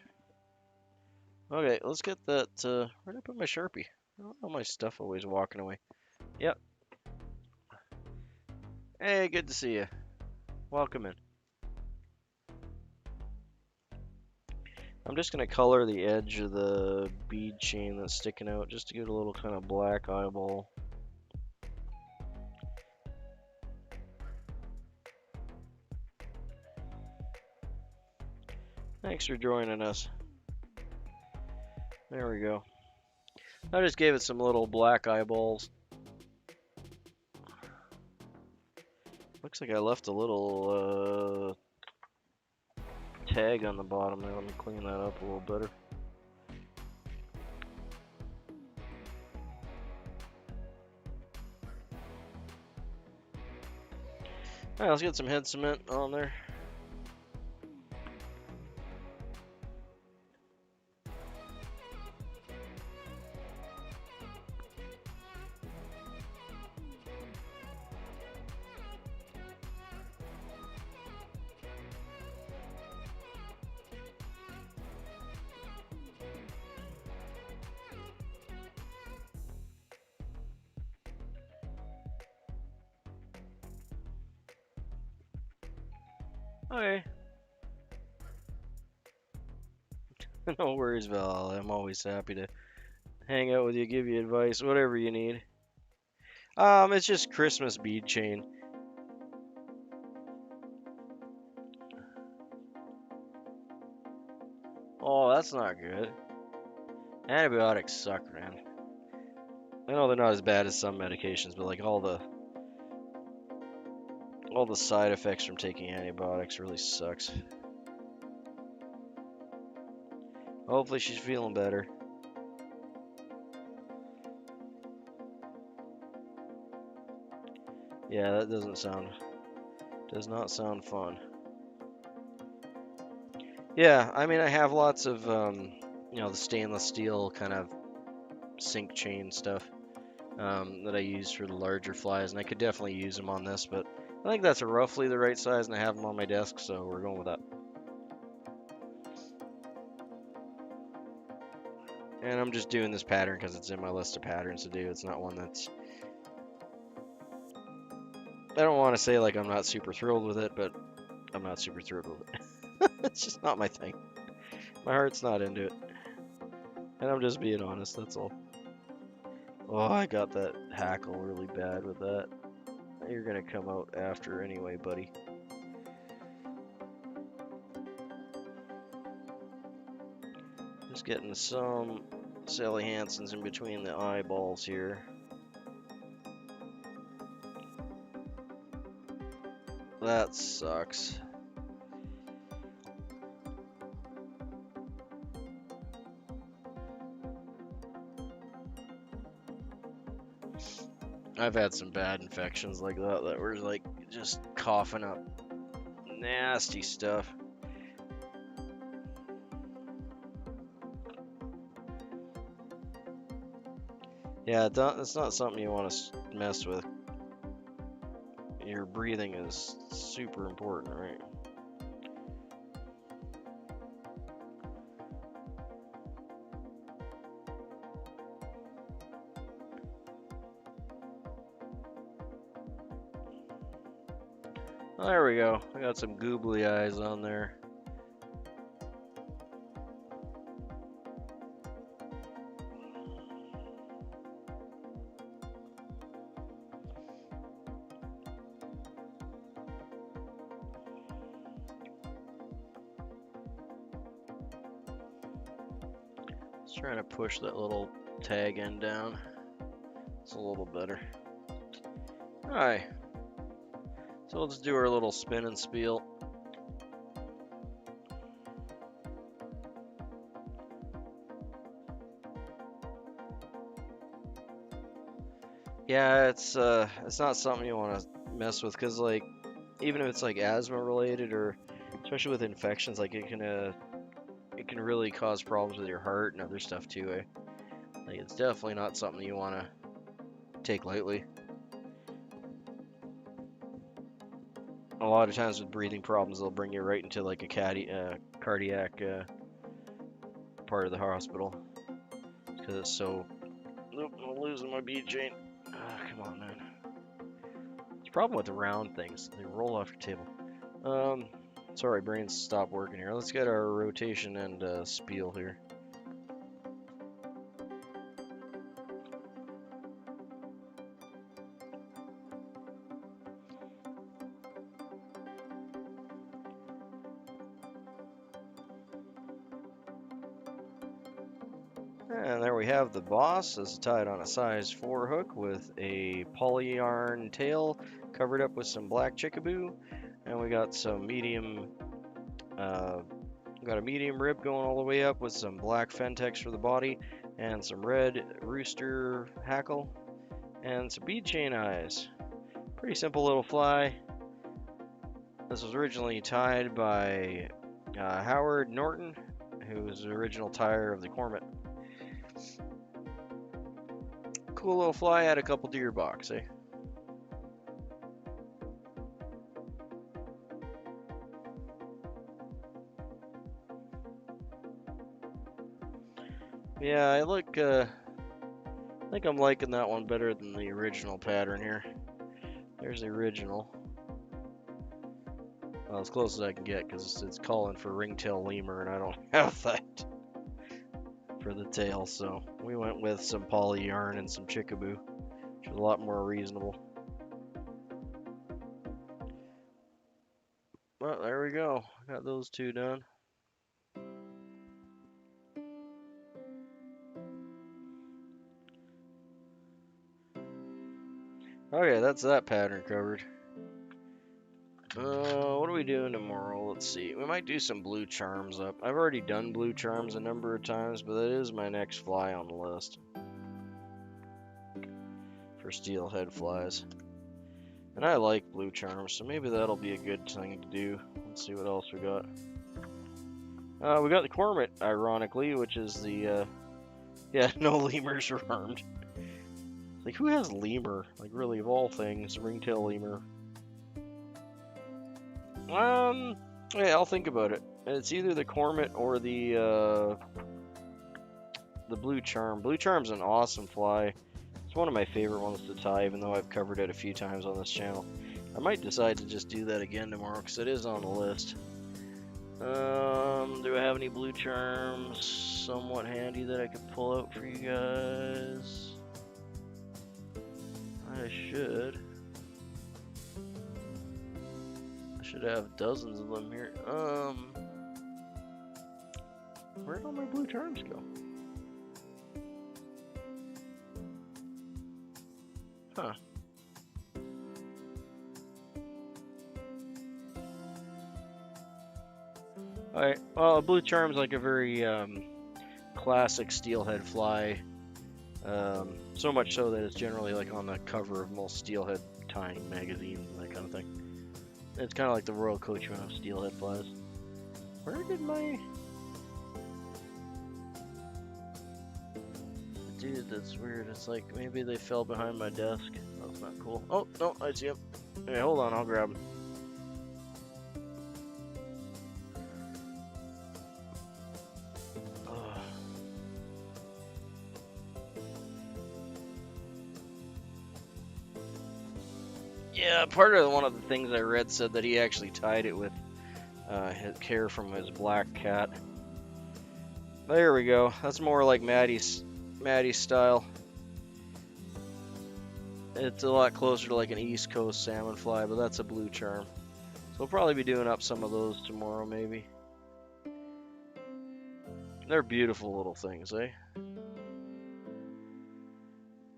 Okay, let's get that, where'd I put my Sharpie? All my stuff always walking away. Yep. Hey, good to see you. Welcome in. I'm just going to color the edge of the bead chain that's sticking out just to give it a little kind of black eyeball. Thanks for joining us. There we go. I just gave it some little black eyeballs. Looks like I left a little tag on the bottom there. Let me clean that up a little better. Alright, let's get some head cement on there. Okay. No worries, Val. I'm always happy to hang out with you, give you advice, whatever you need. It's just Christmas bead chain. Oh, that's not good. Antibiotics suck, man. I know they're not as bad as some medications, but like all the side effects from taking antibiotics really sucks. Hopefully she's feeling better. Yeah, that does not sound fun. Yeah, I mean, I have lots of, you know, the stainless steel kind of sink chain stuff that I use for the larger flies, and I could definitely use them on this, but I think that's roughly the right size, and I have them on my desk, so we're going with that. And I'm just doing this pattern because it's in my list of patterns to do. It's not one that's... I don't want to say like I'm not super thrilled with it, but I'm not super thrilled with it. It's just not my thing. My heart's not into it. And I'm just being honest, that's all. Oh, I got that hackle really bad with that. You're gonna come out after anyway, buddy. Just getting some Sally Hansen's in between the eyeballs here. That sucks. I've had some bad infections like that were like just coughing up nasty stuff. Yeah, it's not something you want to mess with. Your breathing is super important, right? There we go. I got some googly eyes on there. Just trying to push that little tag end down. It's a little better. Alright. So let's do our little spin and spiel. Yeah, it's not something you want to mess with, because like even if it's like asthma related, or especially with infections, like it can really cause problems with your heart and other stuff too. Like it's definitely not something you want to take lightly. A lot of times with breathing problems, they'll bring you right into like a cardiac part of the hospital, because it's so. Nope, I'm losing my bead chain. Come on, man. It's a problem with the round things. They roll off your table. Sorry, brains stop working here. Let's get our rotation and spiel here. And there we have the boss. This is tied on a size 4 hook with a poly yarn tail covered up with some black chickaboo, and we got some medium. Got a medium rib going all the way up with some black Fentex for the body, and some red rooster hackle, and some bead chain eyes. Pretty simple little fly. This was originally tied by Howard Norton, who was the original tyer of the Cormet. Cool little fly, had a couple deer box, eh? Yeah, I think I'm liking that one better than the original pattern here. There's the original. Well, as close as I can get, because it's calling for ringtail lemur, and I don't have that for the tail, so we went with some poly yarn and some chickaboo, which is a lot more reasonable. Well, there we go. Got those two done. Okay, that's that pattern covered. What are we doing tomorrow? Let's see. We might do some blue charms up. I've already done blue charms a number of times, but that is my next fly on the list for steelhead flies. And I like blue charms, so maybe that'll be a good thing to do. Let's see what else we got. We got the Cormet, ironically, which is the, yeah, no lemurs are armed. Like, who has lemur? Like, really, of all things, ringtail lemur. Yeah, I'll think about it. It's either the Cormet or the blue charm. Blue charm's an awesome fly. It's one of my favorite ones to tie, even though I've covered it a few times on this channel. I might decide to just do that again tomorrow, because it is on the list. Do I have any blue charms somewhat handy that I could pull out for you guys? I should. I should have dozens of them here. Where'd all my blue charms go? Huh. Alright, well, a blue charm's like a very classic steelhead fly. So much so that it's generally like on the cover of most steelhead tying magazines and that kind of thing. It's kind of like the Royal Coachman of steelhead flies. Where did my... Dude, that's weird. It's like maybe they fell behind my desk. That's not cool. Oh, no, I see him. Hey, hold on, I'll grab him. Yeah, part of one of the things I read said that he actually tied it with his hair from his black cat. There we go. That's more like Maddie's style. It's a lot closer to like an East Coast salmon fly, but that's a blue charm. So we'll probably be doing up some of those tomorrow, maybe. They're beautiful little things, eh?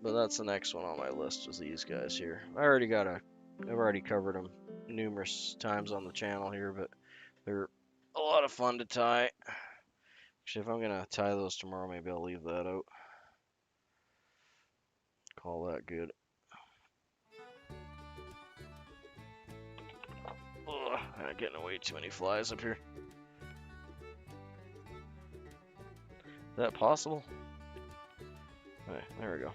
But that's the next one on my list is these guys here. I've already covered them numerous times on the channel here, but they're a lot of fun to tie. Actually, if I'm gonna tie those tomorrow, maybe I'll leave that out. Call that good. Ugh, I'm getting way too many flies up here. Is that possible? Okay, there we go.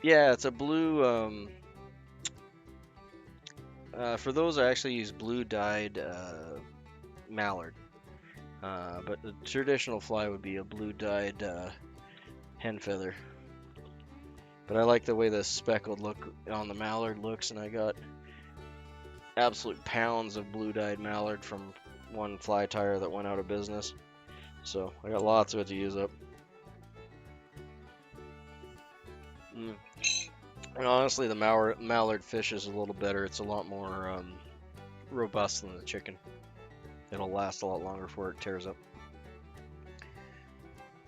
Yeah, it's a blue, for those I actually use blue dyed mallard. But the traditional fly would be a blue dyed hen feather. But I like the way the speckled look on the mallard looks, and I got absolute pounds of blue dyed mallard from one fly tire that went out of business. So I got lots of it to use up. And honestly, the mallard fish is a little better. It's a lot more robust than the chicken. It'll last a lot longer before it tears up.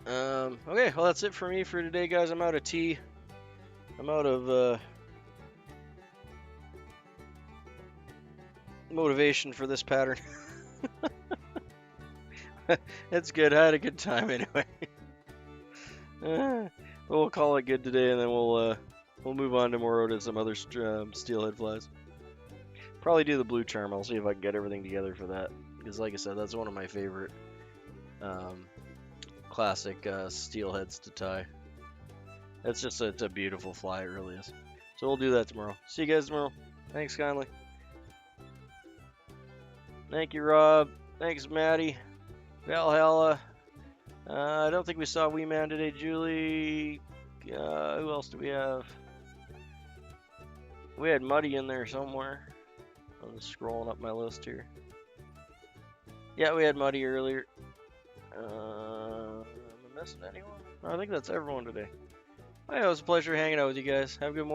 Okay, well that's it for me for today, guys. I'm out of tea. I'm out of motivation for this pattern. It's good. I had a good time anyway. We'll call it good today, and then we'll move on tomorrow to some other steelhead flies. Probably do the blue charm. I'll see if I can get everything together for that. Because like I said, that's one of my favorite classic steelheads to tie. It's a beautiful fly, it really is. So we'll do that tomorrow. See you guys tomorrow. Thanks kindly. Thank you, Rob. Thanks, Maddie. Valhalla. I don't think we saw Wee Man today. Julie. Who else do we have? We had Muddy in there somewhere. I'm just scrolling up my list here. Yeah, we had Muddy earlier. Am I missing anyone? No, I think that's everyone today. Well, it was a pleasure hanging out with you guys. Have a good morning.